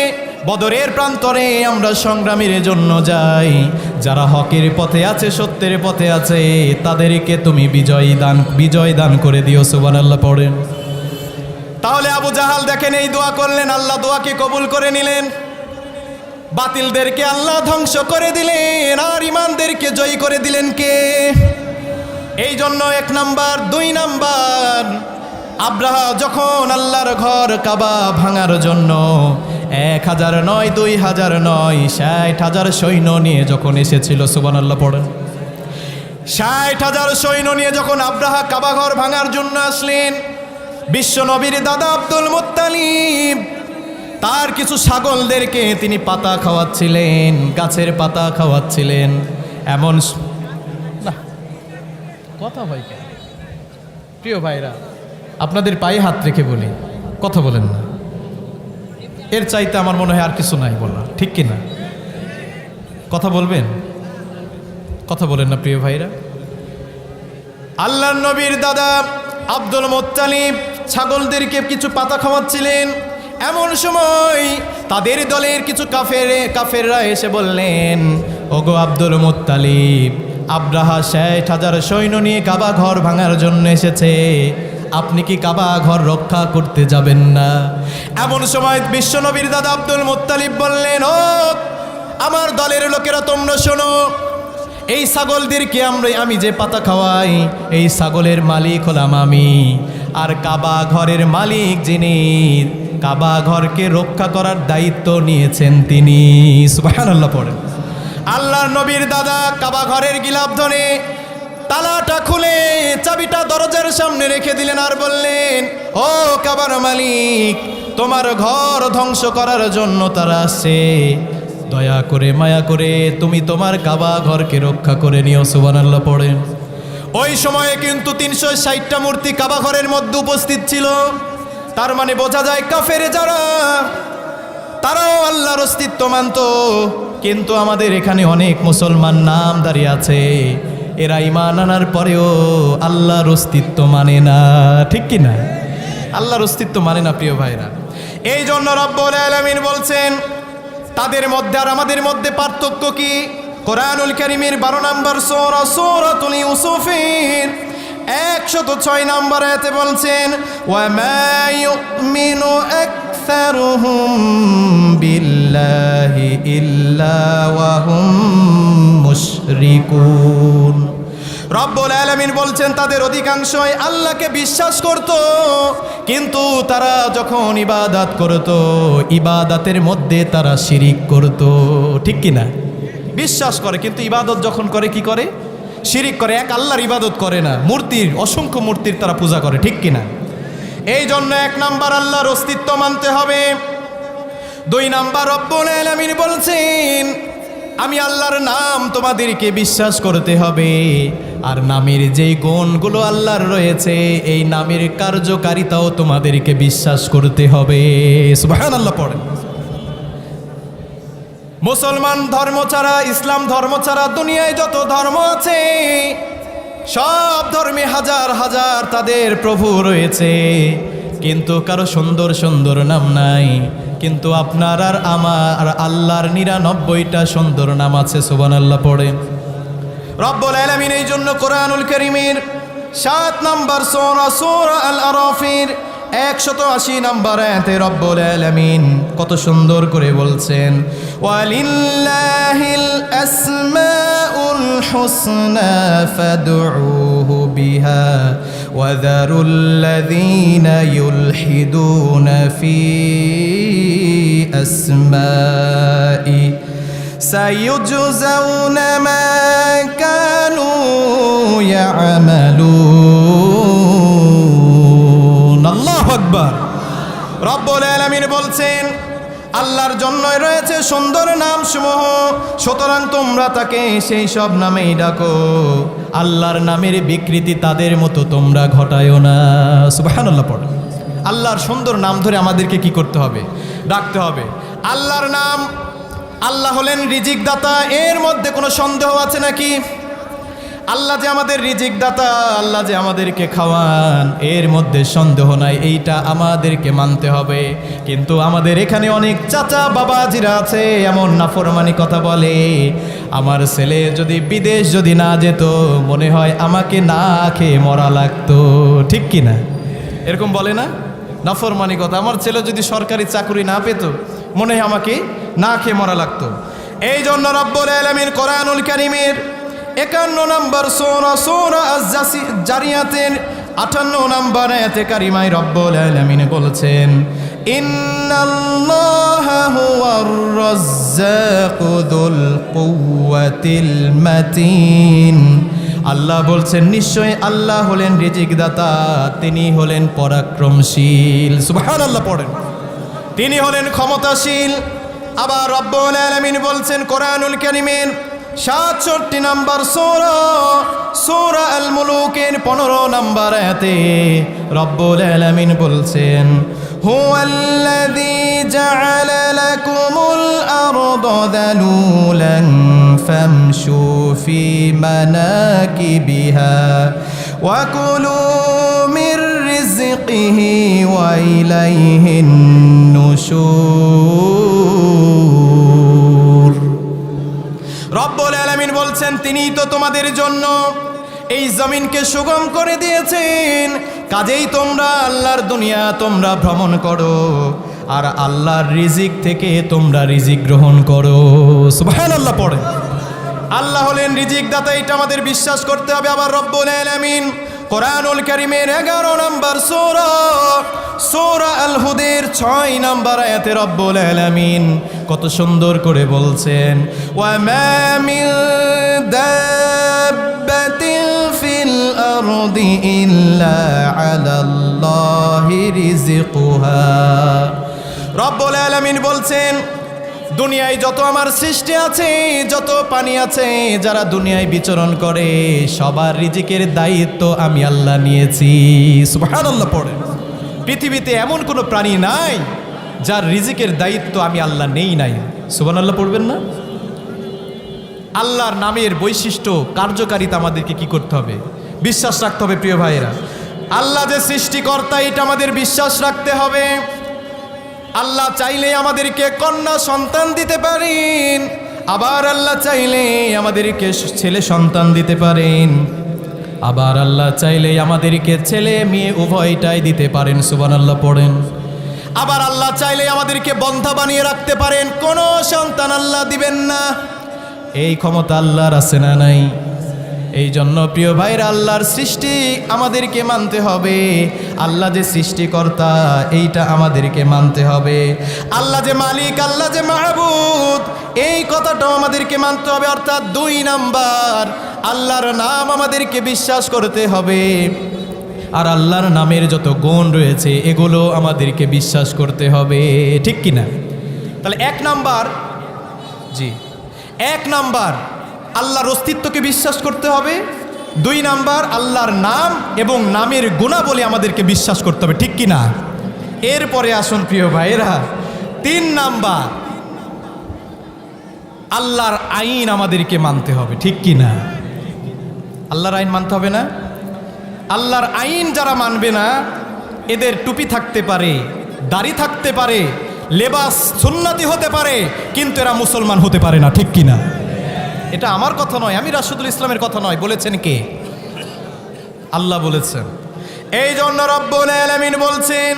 বদরের প্রান্তরে আমরা সংগ্রামের জন্য যাই, যারা হকের পথে আছে, সত্যের পথে আছে, তাদেরকে তুমি বিজয় দান করে দিও। সুবহানাল্লাহ পড়েন। তাহলে আবু জাহাল দেখেন এই দোয়া করলেন, আল্লাহ দোয়াকে কবুল করে নিলেন। বাতিলদেরকে আল্লাহ ধ্বংস করে দিলেন আর ইমানদেরকে জয়ী করে দিলেন কে? এই জন্য 1 নাম্বার। 2 নাম্বার, আব্রাহা যখন আল্লাহর ঘর কাবা ভাঙার জন্য 1000 নয়, 2000 নয়, 60,000 সৈন্য নিয়ে যখন এসেছিল, সুবহানাল্লাহ পড়েন, 60,000 সৈন্য নিয়ে যখন আব্রাহা কাবা ঘর ভাঙার জন্য আসলেন, বিশ্ব নবীর দাদা আব্দুল মুত্তালিব তার কিছু ছাগলদেরকে তিনি পাতা খাওয়াচ্ছিলেন, গাছের পাতা খাওয়াচ্ছিলেন। এমন না কথা ভাই, প্রিয় ভাইরা, আপনাদের পায়ে হাত রেখে বলি, কথা বলেন না, এর চাইতে আমার মনে হয় আর কিছু নাই বলা, ঠিক কিনা? কথা বলবেন, কথা বলেন না প্রিয় ভাইরা। আল্লাহর নবীর দাদা আব্দুল মুত্তালিব ছাগলদেরকে কিছু পাতা খাওয়াচ্ছিলেন। এমন সময় তাদের দলের কিছু কাফেররা এসে বললেন, ওগো আব্দুল মুত্তালিব, আব্রাহা 60,000 সৈন্য নিয়ে কাবা ঘর ভাঙার জন্য এসেছে, আপনি কি কাবা ঘর রক্ষা করতে যাবেন না? এমন সময় বিশ্বনবীর দাদা আব্দুল মুত্তালিব বললেন, ও আমার দলের লোকেরা, তোমরা শোনো, এই ছাগলদেরকে আমি যে পাতা খাওয়াই, এই ছাগলের মালিক হলাম আমি, আর কাবা ঘরের মালিক যিনি, কাবা ঘরকে রক্ষা করার দায়িত্ব নিয়েছেন তিনি। সুবহানাল্লাহ পড়েন। আল্লাহর নবীর দাদা কাবা ঘরের গিলাফ ধরে তালাটা খুলে চাবিটা দরজার সামনে রেখে দিলেন আর বললেন, ও কাবার মালিক, তোমার ঘর ধ্বংস করার জন্য তারা আসছে, দয়া করে মায়া করে তুমি তোমার কাবা ঘরকে রক্ষা করে নিও। সুবহানাল্লাহ পড়েন। ওই সময়ে কিন্তু 360টা মূর্তি কাবা ঘরের মধ্যে উপস্থিত ছিল। তার মানে বোঝা যায় কাফের যারা, তারাও আল্লাহর অস্তিত্ব মানত। কিন্তু আমাদের এখানে অনেক মুসলমান নামধারী আছে, এরা ঈমান আনার পরেও আল্লাহর অস্তিত্ব মানে না, ঠিক কি না? আল্লাহর অস্তিত্ব মানে না প্রিয় ভাইরা। এই জন্য রব্বুল আলামিন বলছেন, তাদের মধ্যে আর আমাদের মধ্যে পার্থক্য কি? কোরআনুল কারীমের 12 নম্বর সূরা সূরাতুল ইউসুফের 106 নম্বর আয়াতে বলছেন, ওয়া মা ইউমিনু আকসারুহুম বিল্লাহি ইল্লা ওয়া হুম মুশরিকুন। রব্বুল আলামিন বলছেন, তাদের অধিকাংশই আল্লাহকে বিশ্বাস করত, কিন্তু তারা যখন ইবাদত করত, ইবাদতের মধ্যে তারা শিরিক করত, ঠিক কিনা? বিশ্বাস করে কিন্তু ইবাদত যখন করে কি করে? শিরিক করে, এক আল্লাহর ইবাদত করে না, মূর্তির, অসংখ্য মূর্তির তারা পূজা করে, ঠিক কিনা? এই জন্য 1 নাম্বার আল্লাহর অস্তিত্ব মানতে হবে। 2 নাম্বার রব্বুল আলামিন বলছেন, আমি আল্লাহর নাম তোমাদেরকে বিশ্বাস করতে হবে, আর নামের যেই গুণগুলো আল্লাহর রয়েছে, এই নামের কার্যকারিতাও তোমাদেরকে বিশ্বাস করতে হবে। সুবহানাল্লাহ পড়েন। মুসলমান ধর্ম ছাড়া, ইসলাম ধর্ম ছাড়া দুনিয়ায় যত ধর্ম আছে সব ধর্মে হাজার হাজার তাদের প্রভু রয়েছে, কিন্তু কারো সুন্দর সুন্দর নাম নাই। কিন্তু আপনার আর আমার আল্লাহর 99টা সুন্দর নাম আছে। সুবহানাল্লাহ পড়েন। রব্বুল আলামিন এই জন্য কোরআনুল কারীমের 7 নম্বর সূরা সূরা আল আরাফের 180 নম্বর আয়াতে রব্বুল আলামিন কত সুন্দর করে বলছেন, ওয়ালিল্লাহিল আসমাউল হুসনা ফাদউহু বিহা ওয়া যারুল্লাযীনা ইউলহিদুনা ফি আসমাই সাইয়ুজজাউনা মা কানু ইয়ামালুন। আল্লাহু আকবার। রব্বুল আলামিন বলছেন আল্লাহর জন্যই রয়েছে সুন্দর নামসমূহ, সুতরাং তোমরা তাকে সেই সব নামেই ডাকো। আল্লাহর নামের বিকৃতি তাদের মতো তোমরা ঘটায়ও না। সুবহানাল্লাহ পড়ো। আল্লাহর সুন্দর নাম ধরে আমাদেরকে কি করতে হবে? ডাকতে হবে। আল্লাহর নাম, আল্লাহ হলেন রিজিক দাতা, এর মধ্যে কোনো সন্দেহ আছে নাকি? আল্লাহ যে আমাদের রিজিক দাতা, আল্লাহ যে আমাদেরকে খাওয়ান, এর মধ্যে সন্দেহ নাই, এইটা আমাদেরকে মানতে হবে। কিন্তু আমাদের এখানে অনেক চাচা বাবাজিরা আছে এমন নাফরমানি কথা বলে, আমার ছেলে যদি বিদেশ যদি না যেত মনে হয় আমাকে না খেয়ে মরা লাগতো। ঠিক কি না? এরকম বলে না? নাফরমানি কথা। আমার ছেলে যদি সরকারি চাকরি না পেত মনে হয় আমাকে না খেয়ে মরা লাগতো। এই জন্য রব্বুল আলামিন কোরআনুল কারীমের 51 নম্বর সূরা সূরা আজ-জারিয়াতের 58 নম্বর আয়াতে কারিমায় রব্বুল আলামিন বলছেন, ইন্নাল্লাহা হুয়ার রাজ্জাকু যুল কুওয়াতিল মাতিন। আল্লাহ বলছেন নিশ্চয় আল্লাহ হলেন রিজিক দাতা, তিনি হলেন পরাক্রমশীল। সুবহানাল্লাহ পড়েন। তিনি হলেন ক্ষমতাশীল। আবার রব্বুল আলামিন বলছেন কোরআনুল কারীমের 67 নম্বর সূরা সূরা আল মুলুকের 15 নম্বর আয়াতে রব্বুল আলামিন বলছেন, হুয়াল্লাযী জাআলা লাকুমুল আরদা যালুলান ফামশু ফি মানাকিবিহা ওয়া কুলু মির রিজকিহি ওয়া ইলাইহিন নুশুর। রব্বুল আলামিন বলছেন তিনিই তো তোমাদের জন্য এই জমিনকে সুগম করে দিয়েছেন, কাজেই তোমরা আল্লাহর দুনিয়া তোমরা ভ্রমণ করো আর আল্লাহর রিজিক থেকে তোমরা রিজিক গ্রহণ করো। সুবহানাল্লাহ পড়ে। আল্লাহ হলেন রিজিক দাতা, এটা আমাদের বিশ্বাস করতে হবে। আবার রব্বুল আলামিন কোরআনুল কারীমের 11 নম্বর সূরা সূরা আল হুদের 6 নম্বর আয়াতে রব্বুল আলামিন কত সুন্দর করে বলছেন, ওয়া মা মিন দাব্বাতিন ফিল আরদি ইল্লা আলাল্লাহি রিজকুহা। রব্বুল আলামিন বলছেন দুনিয়ায় যত আমার সৃষ্টি আছে, যত পানি আছে, যারা দুনিয়ায় বিচরণ করে সবার রিজিকের দায়িত্ব আমি আল্লাহ নিয়েছি। সুবহানাল্লাহ পড়ে। পৃথিবীতে এমন কোনো প্রাণী নাই যার রিজিকের দায়িত্ব আমি আল্লাহ নেই নাই। সুবহানাল্লাহ পড়বেন না? আল্লাহর নামের বৈশিষ্ট্য কার্যকারিতা আমাদেরকে কি করতে হবে? বিশ্বাস রাখতে হবে। প্রিয় ভাইয়েরা, আল্লাহ যে সৃষ্টিকর্তা এটা আমাদের বিশ্বাস রাখতে হবে। আল্লাহ চাইলে আমাদেরকে কন্যা সন্তান দিতে পারেন, আবার আল্লাহ চাইলে আমাদেরকে ছেলে সন্তান দিতে পারেন, আবার আল্লাহ চাইলে আমাদেরকে ছেলে মেয়ে উভয়টাই দিতে পারেন। সুবহানাল্লাহ পড়েন। আবার আল্লাহ চাইলে আমাদেরকে বন্ধা বানিয়ে রাখতে পারেন, কোনো সন্তান আল্লাহ দিবেন না। এই ক্ষমতা আল্লাহর আছে না নাই? এই জন্য প্রিয় ভাইরা আল্লাহর সৃষ্টি আমাদেরকে মানতে হবে। আল্লাহ যে সৃষ্টিকর্তা এইটা আমাদেরকে মানতে হবে। আল্লাহ যে মালিক, আল্লাহ যে মাহবুদ, এই কথাটাও আমাদেরকে মানতে হবে। অর্থাৎ 2 নাম্বার আল্লাহর নাম আমাদেরকে বিশ্বাস করতে হবে, আর আল্লাহর নামের যত গুণ রয়েছে এগুলো আমাদেরকে বিশ্বাস করতে হবে। ঠিক কিনা? তাহলে 1 নাম্বার, জি 1 নাম্বার আল্লাহর অস্তিত্বকে বিশ্বাস করতে হবে। 2 নাম্বার আল্লাহর নাম এবং নামের গুণাবলী আমাদেরকে বিশ্বাস করতে হবে। ঠিক কিনা? এরপরে আসুন প্রিয় ভাইয়েরা, 3 নাম্বার আল্লাহর আইন আমাদেরকে মানতে হবে। ঠিক কিনা? আল্লাহর আইন মানতে হবে না? আল্লাহর আইন যারা মানবে না, এদের টুপি থাকতে পারে, দাড়ি থাকতে পারে, লেবাস সুন্নতি হতে পারে, কিন্তু এরা মুসলমান হতে পারে না। ঠিক কিনা? এটা আমার কথা নয়, আমি রাশিদুল ইসলামের কথা নয়, বলেছেন কে? আল্লাহ বলেছেন। এই জন্য রব্বুল আলামিন বলছেন,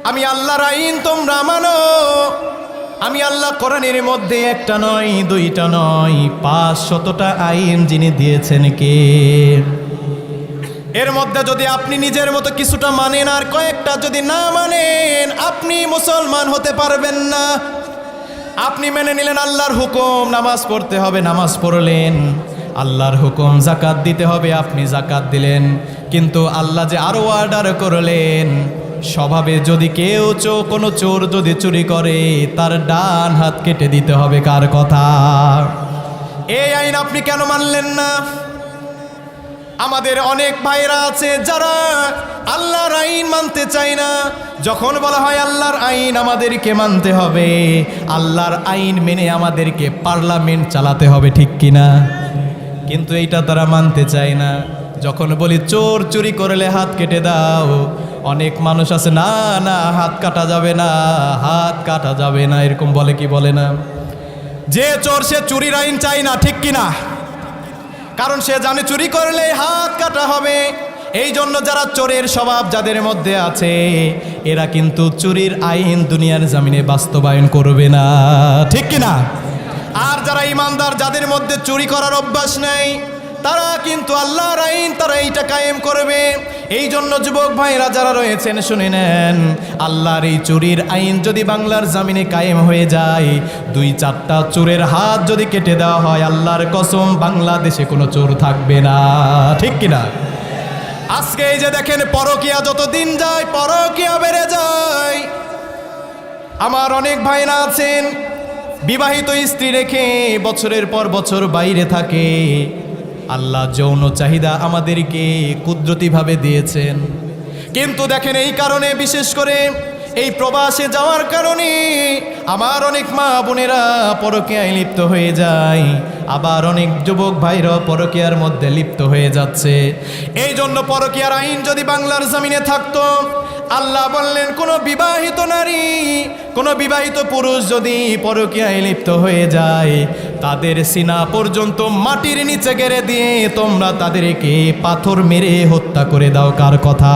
আমি আল্লাহর আইন তোমরা মানো। আমি আল্লাহ কোরআনের মধ্যে একটা নয়, দুইটা নয়, 500টা আইন যিনি দিয়েছেন কে? এর মধ্যে যদি আপনি নিজের মতো কিছুটা মানেন আর কয়েকটা যদি না মানেন, আপনি মুসলমান হতে পারবেন না। আপনি মেনে নিলেন আল্লাহর হুকুম, নামাজ পড়তে হবে, নামাজ পড়লেন। আল্লাহর হুকুম যাকাত দিতে হবে, আপনি যাকাত দিলেন। কিন্তু আল্লাহ যে আরো অর্ডার করলেন, স্বভাবে যদি কেউ কোনো চোর যদি চুরি করে, তার ডান হাত কেটে দিতে হবে। কার কথা? এই আইন আপনি কেন মানলেন না? আমাদের অনেক ভাইরা আছে যারা আল্লাহর আইন মানতে চায় না। যখন বলা হয় আল্লাহর আইন আমাদেরকে মানতে হবে, আল্লাহর আইন মেনে আমাদেরকে পার্লামেন্ট চালাতে হবে, ঠিক কিনা? কিন্তু এইটা তারা মানতে চায় না। যখন বলি চোর চুরি করলে হাত কেটে দাও, অনেক মানুষ আছে না না হাত কাটা যাবে না, হাত কাটা যাবে না, এরকম বলে কি বলে না? যে চোর সে চুরির আইন চায় না, ঠিক কিনা? কারণ সে জানে চুরি করলে হাত কাটা হবে। এই জন্য যারা চোরের স্বভাব যাদের মধ্যে আছে, এরা কিন্তু চুরির আইন দুনিয়ার জমিনে বাস্তবায়ন করবে না, ঠিক কিনা? আর যারা ইমানদার, যাদের মধ্যে চুরি করার অভ্যাস নেই, তারা কিন্তু আল্লাহর আইন তারা এইটা কায়েম করবে। এই জন্য যুবক ভাইরা যারা রয়েছেন শুনে নেন, আল্লাহর এই চুরির আইন যদি বাংলার জমিনে কায়েম হয়ে যায়, 2-4টা চোরের হাত যদি কেটে দেওয়া হয়, আল্লাহর কসম বাংলাদেশে কোনো চোর থাকবে না, ঠিক কিনা? আজকে এই যে দেখেন পরকিয়া যত দিন যায় পরকিয়া বেড়ে যায়। আমার অনেক ভাইরা আছেন বিবাহিত স্ত্রী রেখে বছরের পর বছর বাইরে থাকে। আল্লাহ যৌন চাহিদা আমাদেরকে কুদরতিভাবে দিয়েছেন, কিন্তু দেখেন এই কারণে, বিশেষ করে এই প্রবাসে যাওয়ার কারণে আমার অনেক মা বোনেরা পরকীয়ায় লিপ্ত হয়ে যায়, আবার অনেক যুবক ভাইরা পরকীয়ার মধ্যে লিপ্ত হয়ে যাচ্ছে। এই জন্য পরকীয়ার আইন যদি বাংলার জমিনে থাকতো, আল্লাহ বললেন কোনো বিবাহিত নারী, কোনো বিবাহিত পুরুষ যদি পরকীয়ায় লিপ্ত হয়ে যায়, তাদের সিনা পর্যন্ত মাটির নিচে গেড়ে দিয়ে তোমরা তাদেরকে পাথর মেরে হত্যা করে দাও। কার কথা?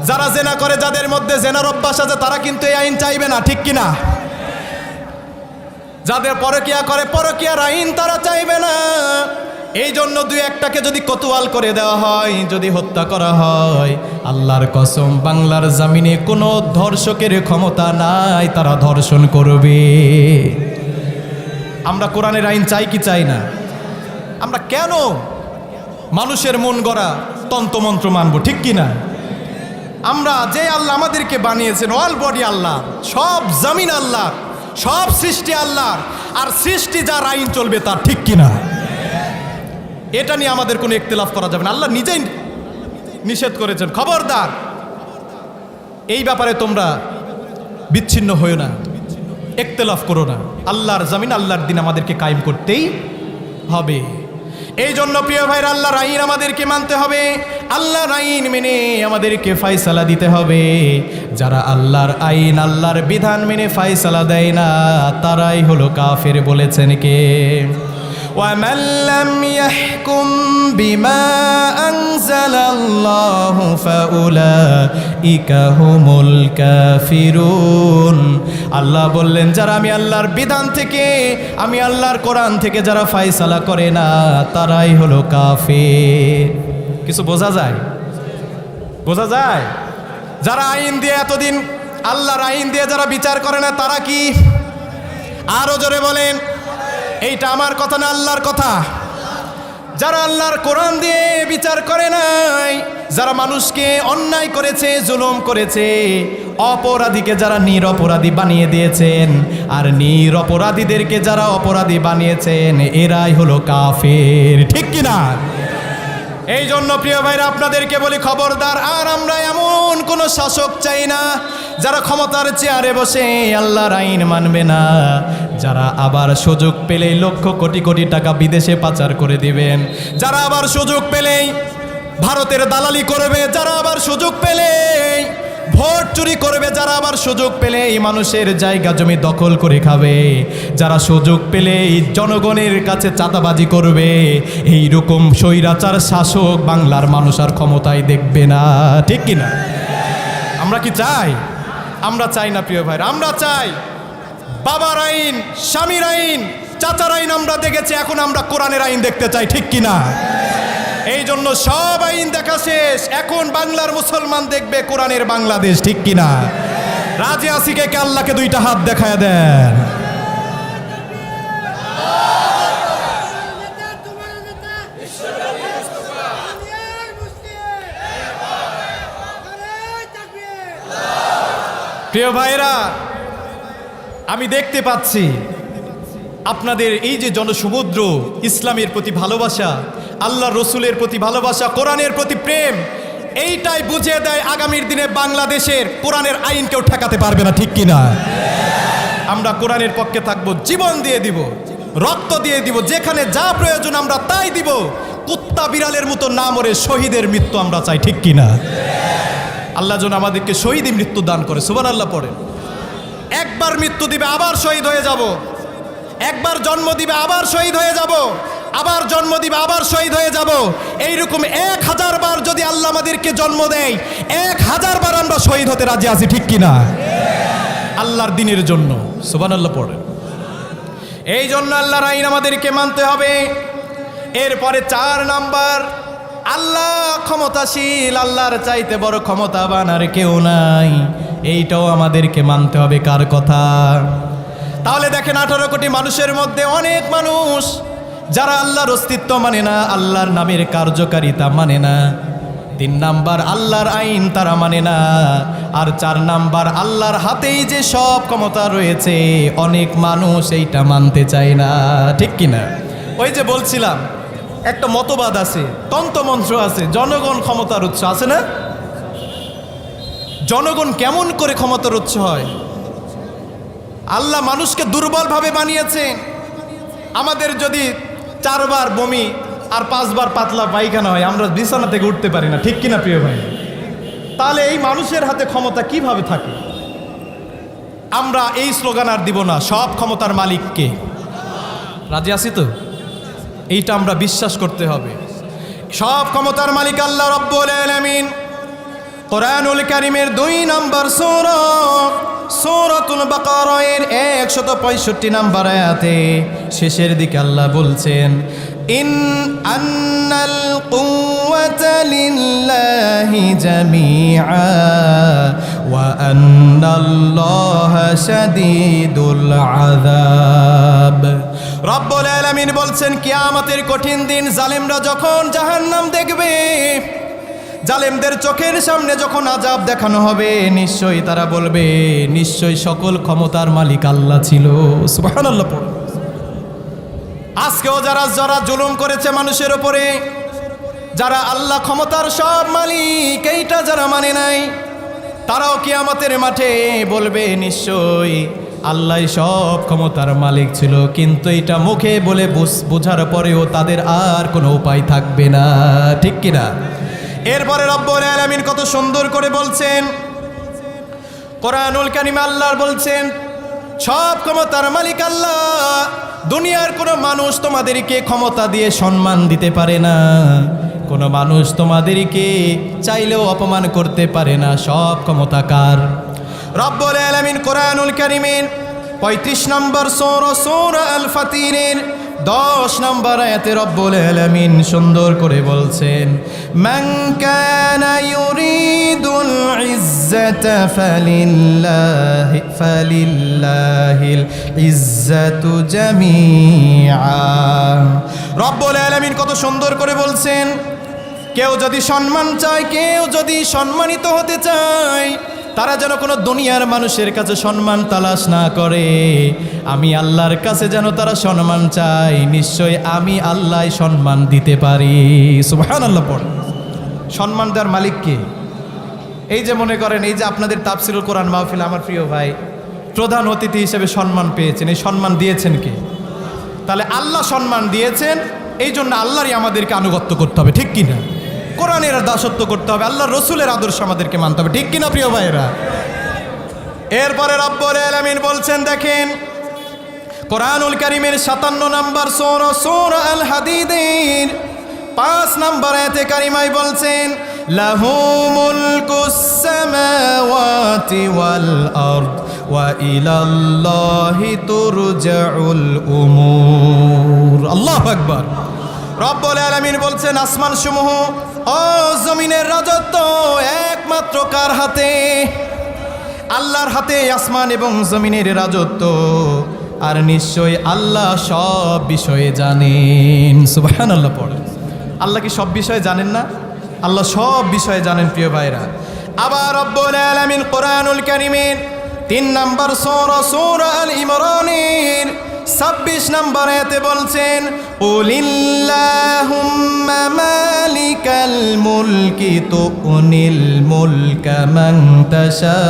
যারা জেনা করে, যাদের মধ্যে জেনার অভ্যাস আছে, তারা কিন্তু এই আইন চাইবে না, ঠিক কিনা? যাদের পরকীয়া করে, পরকীয়ার আইন তারা চাইবে না। এই জন্য 2-1টাকে যদি কোতোয়াল করে দেওয়া হয়, যদি হত্যা করা হয়, আল্লাহর কসম বাংলার জমিনে কোনো ধর্ষকের ক্ষমতা নাই, তারা ধর্ষণ করবে। আমরা কোরআনের আইন চাই কি চাই না? আমরা কেন মানুষের মন গড়া তন্ত্রমন্ত্র মানব, ঠিক কিনা? আমরা যে আল্লাহ আমাদেরকে বানিয়েছেন, অল বডি আল্লাহ, সব জমিন আল্লাহ, সব সৃষ্টি আল্লাহর, আর সৃষ্টি যার আইন চলবে তার, ঠিক কিনা? এটা নিয়ে আমাদের কোনো ইখতিলাফ করা যাবে না। আল্লাহ নিজেই নিষেধ করেছেন, খবরদার এই ব্যাপারে তোমরা বিচ্ছিন্ন হয়েও না, ইখতিলাফ করো না। আল্লাহর জমিন, আল্লাহর দিন আমাদেরকে কায়েম করতেই হবে। এই জন্য প্রিয় ভাইরা, আল্লাহর আইন আমাদেরকে মানতে হবে, আল্লাহর আইন মেনে আমাদেরকে ফায়সালা দিতে হবে। যারা আল্লাহর আইন, আল্লাহর বিধান মেনে ফায়সালা দেয় না, তারাই হলো কাফের, বলেছেন কে? وَمَنْ لَمْ يَحْكُمْ بِمَا أَنزَلَ اللَّهُ فَأُولَئِكَ هُمُ الْكَافِرُونَ। আল্লাহ বললেন, যারা আমি আল্লাহর বিধান থেকে, আমি আল্লাহর কোরআন থেকে যারা ফায়সালা করে না, তারাই হলো কাফের। কিছু বোঝা যায়? বোঝা যায়? যারা আইন দিয়ে এতদিন, আল্লাহর আইন দিয়ে যারা বিচার করে না, তারা কি? আরো জোরে বলেন। এইটা আমার কথা না, আল্লাহর কথা। যারা আল্লাহর কোরআন দিয়ে বিচার করে নাই, যারা মানুষকে অন্যায় করেছে, জুলুম করেছে, অপরাধীকে যারা নিরপরাধী বানিয়ে দিয়েছেন, আর নিরপরাধীদেরকে যারা অপরাধী বানিয়েছেন, এরাই হলো কাফের, ঠিক কিনা? এই জন্য প্রিয় ভাইরা, আপনাদেরকে বলি খবরদার। আর আমরা এমন কোন শাসক চাই না যারা ক্ষমতার চেয়ারে বসে আল্লাহর আইন মানবে না, যারা আবার সুযোগ পেলেই লক্ষ কোটি কোটি টাকা বিদেশে পাচার করে দিবেন, যারা আবার সুযোগ পেলেই ভারতের দালালি করবে, যারা আবার সুযোগ পেলেই ভোট চুরি করবে, যারা আবার সুযোগ পেলেই মানুষের জায়গা জমি দখল করে খাবে, যারা সুযোগ পেলেই জনগণের কাছে চাঁদাবাজি করবে, এই রকম স্বৈরাচার শাসক বাংলার মানুষ আর ক্ষমতায় দেখবে না। ঠিক কিনা? আমরা কি চাই? আমরা চাই না প্রিয় ভাইরা। আমরা চাই বাবার আইন, স্বামীর আইন, চাচার আইন আমরা দেখেছি, এখন আমরা কোরআনের আইন দেখতে চাই। ঠিক কিনা? এই জন্য সব আইন দেখা শেষ, এখন বাংলার মুসলমান দেখবে কোরআনের বাংলাদেশ। ঠিক কিনা? রাজি আসিকে কে আল্লাহকে দুইটা হাত দেখায় দেন। প্রিয় ভাইরা, আমি দেখতে পাচ্ছি আপনাদের এই যে জনসমুদ্র, ইসলামের প্রতি ভালোবাসা, আল্লাহ রসুলের প্রতি ভালোবাসা, কোরআনের প্রতি প্রেম, এইটাই বুঝিয়ে দেয় আগামীর দিনে বাংলাদেশের কোরআনের আইন কেউ ঠেকাতে পারবে না। ঠিক কিনা? আমরা কোরআনের পক্ষে থাকবো, জীবন দিয়ে দিব, রক্ত দিয়ে দিব, যেখানে যা প্রয়োজন আমরা তাই দিব। কুত্তা বিড়ালের মতো না মরে শহীদের মৃত্যু আমরা চাই। ঠিক কিনা? আল্লাহ যেন আমাদেরকে শহীদ মৃত্যু দান করে। সুবহানাল্লাহ পড়ে। একবার মৃত্যু দিবে আবার শহীদ হয়ে যাব, একবার জন্ম দিবে আবার শহীদ হয়ে যাব, আবার জন্ম দিবে আবার শহীদ হয়ে যাব। এইরকম 1000 বার যদি আল্লাহ আমাদেরকে জন্ম দেয়, 1000 বার আমরা শহীদ হতে রাজি আছি। ঠিক কিনা? আল্লাহর দ্বীনের জন্য। সুবহানাল্লাহ পড়ে। এই জন্য আল্লাহর আইন আমাদেরকে মানতে হবে। এরপরে 4 নাম্বার, আল্লাহ ক্ষমতাশীল, আল্লাহর চাইতে বড় ক্ষমতাবান আর কেউ নাই। এইটাও আমাদেরকে মানতে হবে। কার কথা? তাহলে দেখেন 18 কোটি মানুষের মধ্যে অনেক মানুষ যারা আল্লাহর অস্তিত্ব মানে না, আল্লাহর নামের কার্যকারিতা মানে না। 3 নাম্বার, আল্লাহর আইন তারা মানে না। আর 4 নাম্বার, আল্লাহর হাতেই যে সব ক্ষমতা রয়েছে, অনেক মানুষ এইটা মানতে চায় না। ঠিক কিনা? ওই যে বলছিলাম, একটা মতবাদ আছে, তন্ত্রমন্ত্র আছে, জনগণ ক্ষমতার উৎস আছে না? জনগণ কেমন করে ক্ষমতার উৎস হয়? আল্লাহ মানুষকে দুর্বলভাবে বানিয়েছেন। আমাদের যদি 4 বার বমি আর 5 বার পাতলা পায়খানা হয়, আমরা বিছানা থেকে উঠতে পারি না। ঠিক কিনা প্রিয় ভাই? তাহলে এই মানুষের হাতে ক্ষমতা কিভাবে থাকে? আমরা এই স্লোগান আর দিব না, সব ক্ষমতার মালিক কে? রাজি আছি তো? এইটা আমরা বিশ্বাস করতে হবে। সব ক্ষমতার মালিক আল্লাহ রাব্বুল আলামিন। কোরআনুল কারীমের 2 নম্বর সূরা, সূরাতুল বাকারা এর 165 নম্বর আয়াতে শেষের দিকে আল্লাহ বলছেন, আন্নাল কুওয়াতা লিল্লাহি জামিআ ওয়া আন্নাল্লাহা শাদীদুল আযাব। রব্বুল আলামিন বলছেন, কিয়ামতের কঠিন দিন জালেমরা যখন জাহান্নাম দেখবে, জালেমদের চোখের সামনে যখন আযাব দেখানো হবে, নিশ্চয়ই তারা বলবে, নিশ্চয়ই সকল ক্ষমতার মালিক আল্লাহ ছিল। সুবহানাল্লাহ পড়ো। আজকেও যারা যারা জুলুম করেছে মানুষের উপরে, যারা আল্লাহ ক্ষমতার সব মালিক এইটা যারা মানে নাই, তারাও কিয়ামতের মাঠে বলবে, নিশ্চয়ই আল্লাহ সব ক্ষমতার মালিক ছিল। কিন্তু এটা মুখে বলে বোঝার পরেও তাদের আর কোনো উপায় থাকবে না। ঠিক কিনা? এরপরে রব্বুল আলামিন কত সুন্দর করে বলছেন, কোরআনুল কারীমে আল্লাহ বলছেন, সব ক্ষমতার মালিক আল্লাহ। দুনিয়ার কোনো মানুষ তোমাদেরকে ক্ষমতা দিয়ে সম্মান দিতে পারে না, কোনো মানুষ তোমাদেরকে চাইলেও অপমান করতে পারে না। সব ক্ষমতা কার? রব্বুল আলামিন কোরআনুল কারীমের 35 নম্বর সূরা আল ফাতিরের 10 নম্বর আয়াতে রব্বুল আলামিন সুন্দর করে বলছেন, মান কানা ইউরিদুল ইজ্জাতা ফালিল্লাহিল ইজ্জাতু জামিআ। রব্বুল আলামিন কত সুন্দর করে বলছেন, কেউ যদি সম্মান চায়, কেউ যদি সম্মানিত হতে চায়, তারা যেন কোনো দুনিয়ার মানুষের কাছে সম্মান তালাশ না করে, আমি আল্লাহর কাছে যেন তারা সম্মান চায়। নিশ্চয় আমি আল্লাহ সম্মান দিতে পারি। সুবহানাল্লাহ পড়ে। সম্মান দেওয়ার মালিক কে? এই যে মনে করেন, এই যে আপনাদের তাফসীরুল কোরআন মাহফিল, আমার প্রিয় ভাই প্রধান অতিথি হিসেবে সম্মান পেয়েছেন। এই সম্মান দিয়েছেন কে? তাহলে আল্লাহ সম্মান দিয়েছেন, এই জন্য আল্লাহরই আমাদেরকে আনুগত্য করতে হবে, ঠিক কিনা? কোরআনের দাসত্ব করতে হবে, আল্লাহর রসুলের আদর্শ আমাদেরকে মানতে হবে, ঠিক কিনা প্রিয় ভাইয়েরা? এরপরে রব্বুল আলামিন বলছেন, দেখেন কোরআনুল কারীমের 57 নম্বর সূরা আল হাদীদের 5 নম্বর আয়াতে কারিমায় বলছেন, লাহু মুলকুস সামাওয়াতি ওয়াল আরদ ওয়া ইলাল্লাহি তুরজাউল উমুর। আল্লাহু আকবার। রব্বুল আলামিন বলছেন, আসমান সমূহ ও জমিনের রাজত্ব একমাত্র কার হাতে? আল্লাহর হাতে আসমান এবং জমিনের রাজত্ব, আর নিশ্চয় আল্লাহ সব বিষয়ে জানেন। সুবহানাল্লাহ পড়েন। আল্লাহ কি সব বিষয়ে জানেন না? আল্লাহ সব বিষয়ে জানেন প্রিয় ভাইরা। আবার রব্বুল আলামিন কোরআনুল কারীমের 3 নম্বর সূরা আল ইমরানের 26 নম্বর আয়াতে বলছেন, কুলিল্লাহুম্মা মালিকাল মুলকি তুনিল মুলকা মান তাশা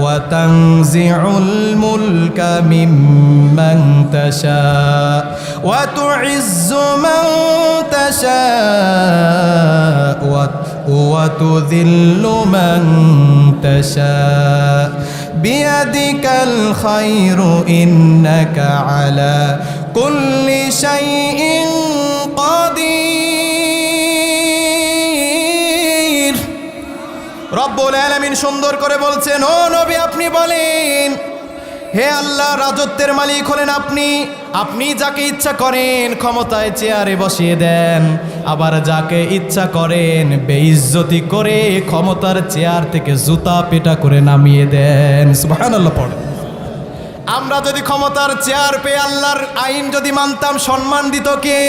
ওয়া তানজিউল মুলকা মিম্মান তাশা ওয়া তুইজ্জু মান তাশা ওয়া তুযিল্লু মান তাশা বিয়াদিকাল খায়রু ইন্নাকা আলা কুল্লি শাইইন কাদির। রব্বুল আলামিন সুন্দর করে বলছেন, ও নবী আপনি বলেন, হে আল্লাহ রাজত্বের মালিক হলেন আপনি। আপনি যাকে ইচ্ছা করেন ক্ষমতায় চেয়ারে বসিয়ে দেন, আবার যাকে ইচ্ছা করেন বেইজ্জতি করে ক্ষমতার চেয়ার থেকে জুতা পেটা করে নামিয়ে দেন। সুবহানাল্লাহ পড়ে। আমরা যদি ক্ষমতার চেয়ার পেয়ে আল্লাহর আইন যদি মানতাম, সম্মান দিত কে?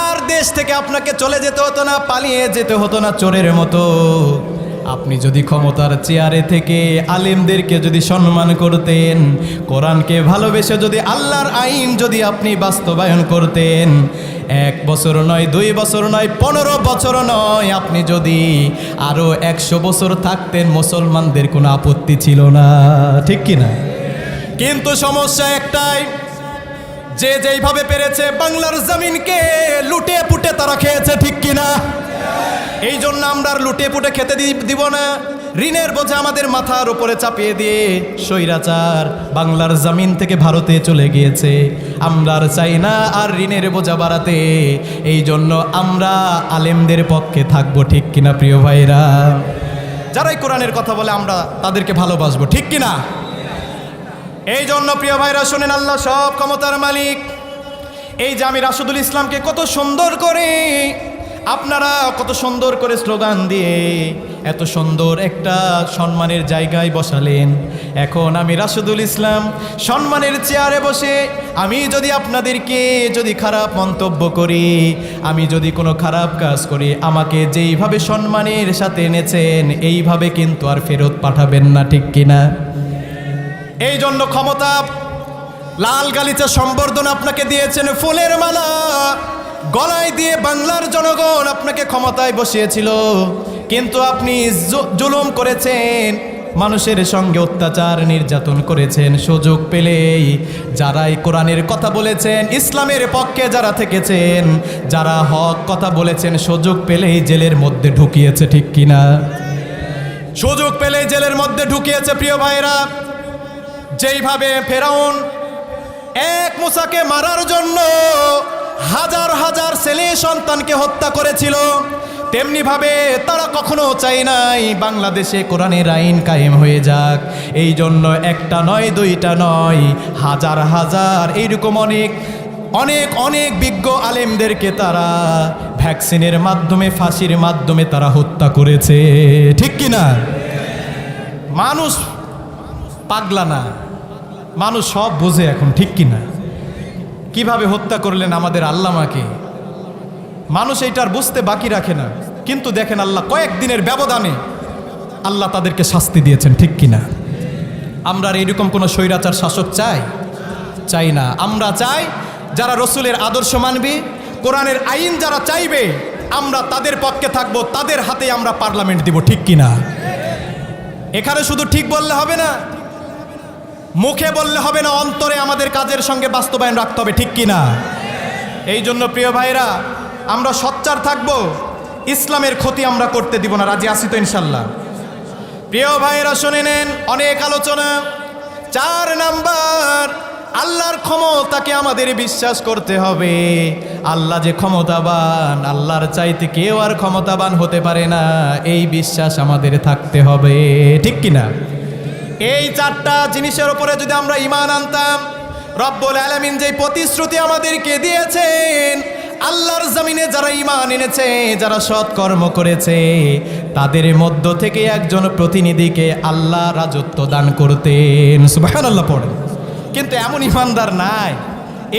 আর দেশ থেকে আপনাকে চলে যেতে হতো না, পালিয়ে যেতে হতো না চোরের মতো। আপনি যদি ক্ষমতার চেয়ারে থেকে আলেমদেরকে যদি সম্মান করতেন, কোরআনকে ভালোবেসে যদি আল্লাহর আইন যদি আপনি বাস্তবায়ন করতেন, 1 বছর নয়, 2 বছর নয়, 15 বছর নয়, আপনি যদি আরো 100 বছর থাকতেন, মুসলমানদের কোনো আপত্তি ছিল না, ঠিক কিনা? কিন্তু সমস্যা একটাই, যে যেইভাবে পেরেছে বাংলার জমিনকে লুটে পুটে তারা খেয়েছে, ঠিক কিনা? এই জন্য আমরা আর লুটে পুটে খেতে দিব না। ঋণের বোঝা আমাদের মাথার উপরে চাপিয়ে দিয়ে স্বৈরাচার বাংলার জমিন থেকে ভারতে চলে গিয়েছে। আমরা আর চাই না আর ঋণের বোঝা বাড়াতে। এই জন্য আমরা আলেমদের পক্ষে থাকবো, ঠিক কিনা প্রিয় ভাইরা? যারাই কোরআনের কথা বলে আমরা তাদেরকে ভালোবাসবো, ঠিক কিনা? এই জন্য প্রিয় ভাইরা শোনেন, আল্লাহ সব ক্ষমতার মালিক। এই যে আমি রাশেদুল ইসলামকে কত সুন্দর করে, আপনারা কত সুন্দর করে স্লোগান দিয়ে এত সুন্দর একটা সম্মানের জায়গায় বসালেন। এখন আমি রাশেদুল ইসলাম সম্মানের চেয়ারে বসে আমি যদি আপনাদেরকে যদি খারাপ মন্তব্য করি, আমি যদি কোনো খারাপ কাজ করি, আমাকে যেইভাবে সম্মানের সাথে এনেছেন এইভাবে কিন্তু আর ফেরত পাঠাবেন না, ঠিক কিনা? এই জন্য ক্ষমতা লাল গালিচা সম্বর্ধনা আপনাকে দিয়েছেন, ফুলের মালা গলায় দিয়ে বাংলার জনগণ আপনাকে ক্ষমতায় বসিয়েছিল, কিন্তু আপনি জুলুম করেছেন, মানুষের সঙ্গে অত্যাচার নির্যাতন করেছেন। সুযোগ পেলেই যারাই কোরআনের কথা বলেছেন, ইসলামের পক্ষে যারা থেকেছেন, যারা হক কথা বলেছেন, সুযোগ পেলেই জেলের মধ্যে ঢুকিয়েছে, ঠিক কিনা? সুযোগ পেলেই জেলের মধ্যে ঢুকিয়েছে প্রিয় ভাইরা। যেইভাবে ফেরাউন এক মূসাকে মারার জন্য হাজার হাজার ছেলে সন্তানকে হত্যা করেছিল, তেমনি ভাবে তারা কখনো চায় নাই বাংলাদেশে কোরআনের আইন কায়েম হয়ে যাক। এই জন্য একটা নয়, দুইটা নয়, হাজার হাজার এইরকম অনেক অনেক অনেক বিজ্ঞ আলেমদেরকে তারা ভ্যাকসিনের মাধ্যমে, ফাঁসির মাধ্যমে তারা হত্যা করেছে, ঠিক কিনা? মানুষ পাগলা না, মানুষ সব বোঝে এখন, ঠিক কিনা? কিভাবে হত্যা করলেন আমাদের আল্লামাকে, মানুষ এইটার বুঝতে বাকি রাখে না। কিন্তু দেখেন আল্লাহ কয়েকদিনের ব্যবধানে আল্লাহ তাদেরকে শাস্তি দিয়েছেন, ঠিক কিনা? আমরা আর এরকম কোনো স্বৈরাচার শাসক চাই না। আমরা চাই যারা রসুলের আদর্শ মানবে, কোরআনের আইন যারা চাইবে, আমরা তাদের পক্ষে থাকবো, তাদের হাতে আমরা পার্লামেন্ট দিব, ঠিক কিনা? এখানে শুধু ঠিক বললে হবে না, মুখে বললে হবে না, অন্তরে আমাদের কাজের সঙ্গে বাস্তবায়ন রাখতে হবে, ঠিক কি না? এই জন্য প্রিয় ভাইরা, আমরা সোচ্চার থাকবো, ইসলামের ক্ষতি আমরা করতে দিব না। রাজি আছি তো ইনশাল্লাহ? প্রিয় ভাইরা শুনে নেন, অনেক আলোচনা। 4 নাম্বার, আল্লাহর ক্ষমতাকে আমাদের বিশ্বাস করতে হবে। আল্লাহ যে ক্ষমতাবান, আল্লাহর চাইতে কেউ আর ক্ষমতাবান হতে পারে না, এই বিশ্বাস আমাদের থাকতে হবে, ঠিক কিনা? এই 4টা জিনিসের উপরে যদি আমরা ঈমান আনতাম, রব্বুল আলামিন যে প্রতিশ্রুতি আমাদেরকে দিয়েছেন, আল্লাহর জমিনে যারা ঈমান এনেছে, যারা সৎকর্ম করেছে, তাদের মধ্য থেকে একজন প্রতিনিধিকে আল্লাহ রাজত্ব দান করতেন। সুবহানাল্লাহ পড়েন। কিন্তু এমন ঈমানদার নাই,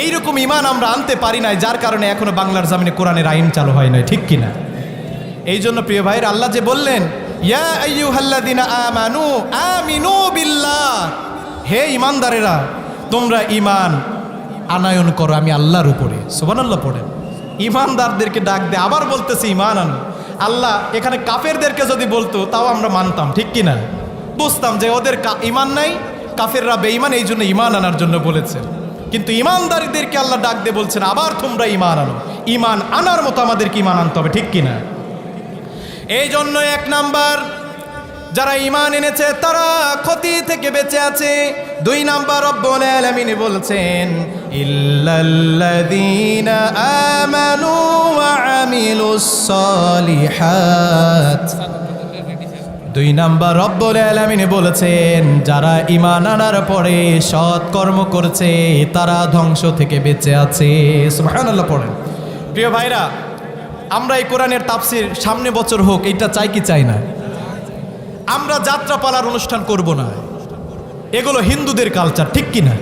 এইরকম ঈমান আমরা আনতে পারি নাই, যার কারণে এখনো বাংলার জমিনে কোরআনের আইন চালু হয় নাই, ঠিক কিনা? এই জন্য প্রিয় ভাইরা, আল্লাহ যে বললেন, ইয়া আইয়ুহাল্লাযিনা আমানু আমিনু বিল্লাহ, হে ঈমানদারেরা, তোমরা ঈমান আনয়ন করো আমি আল্লাহর উপরে। সুবহানাল্লাহ পড়েন। ঈমানদারদেরকে ডাক দে, আবার বলতেছে ঈমান আনো। আল্লাহ এখানে কাফেরদেরকে যদি বলতো তাও আমরা মানতাম, ঠিক কিনা? বুঝতাম যে ওদের ঈমান নাই, কাফেররা বেঈমান, এই জন্য ঈমান আনার জন্য বলেছেন। কিন্তু ঈমানদারদেরকে আল্লাহ ডাক দিয়ে বলছেন, আবার তোমরা ঈমান আনো। ঈমান আনার মতো আমাদেরকে ঈমান আনতে হবে, ঠিক কিনা? এই জন্য 1 নাম্বার, যারা ঈমান এনেছে তারা ক্ষতি থেকে বেঁচে আছে। 2 নাম্বার, রব্বুল আলামিন বলছেন, ইল্লাল্লাযীনা আমানু ওয়া আমিলুস সালিহাত। 2 নাম্বার, রব্বুল আলামিন বলেছেন, যারা ঈমান আনার পরে সৎ কর্ম করছে তারা ধ্বংস থেকে বেঁচে আছে। সুবহানাল্লাহ পড়েন। প্রিয় ভাইরা, আমরা এই কোরআনের তাফসীর সামনে বছর হোক, এটা চাই কি চাই না? আমরা যাত্রাপালার অনুষ্ঠান করব না, এগুলো হিন্দুদের কালচার, ঠিক কিনা?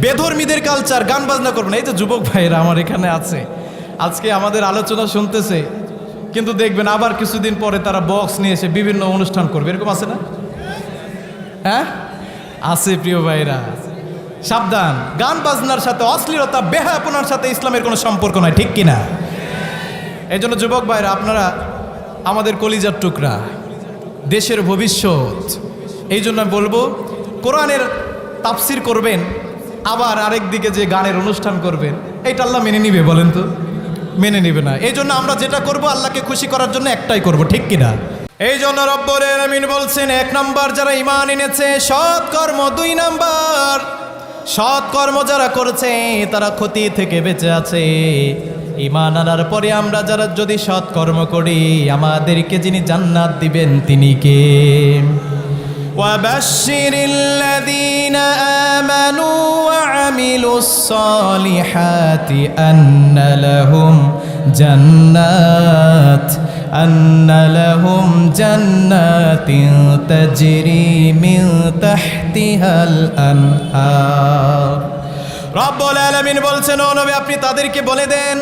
বেধর্মীদের কালচার, গান বাজনা করবো না। এই যে যুবক ভাইরা আমার এখানে আছে, আজকে আমাদের আলোচনা শুনতেছে, কিন্তু দেখবেন আবার কিছুদিন পরে তারা বক্স নিয়ে এসে বিভিন্ন অনুষ্ঠান করবে, এরকম আছে না? হ্যাঁ আছে প্রিয় ভাইরা, সাবধান। গান বাজনার সাথে, অশ্লীলতা, বেহায়াপনার সাথে ইসলামের কোনো সম্পর্ক নাই, ঠিক কিনা? এই জন্য যুবক ভাইরা, আপনারা আমাদের কলিজার টুকরা, দেশের ভবিষ্যৎ। এই জন্য আমি বলবো, কোরআনের তাফসির করবেন, আবার আরেক দিকে যে গানের অনুষ্ঠান করবেন, এইটা আল্লাহ মেনে নিবে? বলেন তো, মেনে নিবে না। এই জন্য আমরা যেটা করব, আল্লাহকে খুশি করার জন্য একটাই করব, ঠিক কিনা? এই জন্য রব্বুল আলামিন বলছেন, 1 নাম্বার, যারা ঈমান এনেছে সৎ কর্ম। 2 নাম্বার, সৎ কর্ম যারা করেছে তারা ক্ষতি থেকে বেঁচে আছে। ঈমান আনার পরে আমরা যারা যদি সৎ কর্ম করি, আমাদেরকে যিনি জান্নাত দিবেন তিনি কে? ওয়াবাশশিরিল্লাযীনা আমানু ওয়া আমিলুস সালিহাতি আন্না লাহুম জান্নাতিন তাজরি মিন তাহতিহাল আনহার। রব্বুল আলামিন বলছেন, ও নবী আপনি তাদেরকে বলে দেন,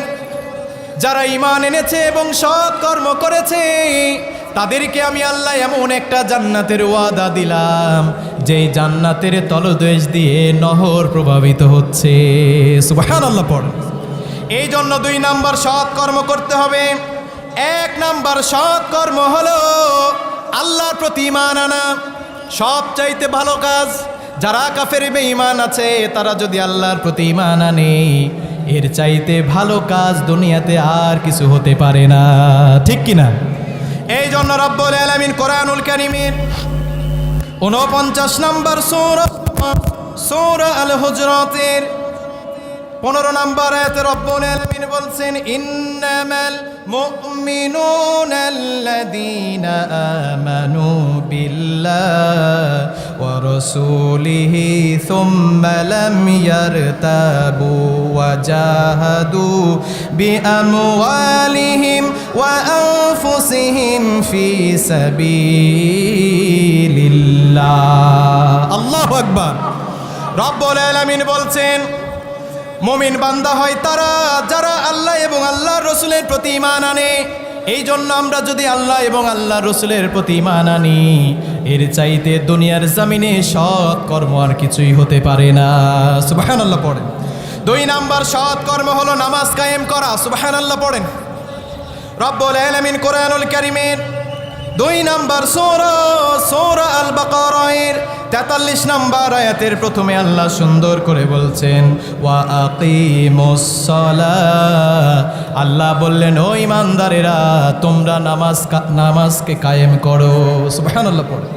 যারা ঈমান এনেছে এবং সৎ কর্ম করেছে, তাদেরকে আমি আল্লাহ এমন একটা জান্নাতের ওয়াদা দিলাম, যেই জান্নাতের তলদেশ দিয়ে নহর প্রবাহিত হচ্ছে। সুবহানাল্লাহ পড়। এই জন্য 2 নাম্বার সৎ কর্ম করতে হবে। 1 নাম্বার সৎ কর্ম হলো আল্লাহর প্রতি ঈমান আনা, সবচাইতে ভালো কাজ। যারা কাফের বেঈমান আছে, তারা যদি আল্লাহর প্রতি ঈমান আনে, এর চাইতে ভালো কাজ দুনিয়াতে আর কিছু হতে পারে না, ঠিক কিনা? এই জন্য রব্বুল আলামিন কোরআনুল কারীমের 49 নম্বর সূরা আল হুজরাতের 15 নম্বর আয়াতে রব্বুল আলামিন বলছেন, ইন্নামাল মুমিনুনা আল্লাযীনা আমানু বিল্লাহি ওয়া রাসূলিহি সুম্মা লাম ইয়ারতাবু ওয়া জাহাদু বিআমওয়ালিহিম ওয়া আনফুসিহিম ফি সাবিলিল্লাহ। আল্লাহু আকবার। রব্বুল আলামিন বলছেন, মুমিন বান্দা হয় তারা যারা আল্লাহ এবং আল্লাহর রাসূলের প্রতি ঈমান আনে। এই জন্য আমরা যদি আল্লাহ এবং আল্লাহর রাসূলের প্রতি ঈমান আনি, এর চাইতে দুনিয়ার জমিনে সৎ কর্ম আর কিছুই হতে পারে না। সুবহানাল্লাহ পড়েন। 2 নাম্বার সৎ কর্ম হলো নামাজ কায়েম করা। সুবহানাল্লাহ পড়েন। রব্বুল আলামিন কোরআনুল কারীমের 2 নাম্বার সূরা আল বাকারার 43 নাম্বার আয়াতের প্রথমে আল্লাহ সুন্দর করে বলছেন ওয়া আকিমুস সালাহ। আল্লাহ বললেন ও ঈমানদারেরা তোমরা নামাজকে কায়েম করো। সুবহানাল্লাহ পড়ো।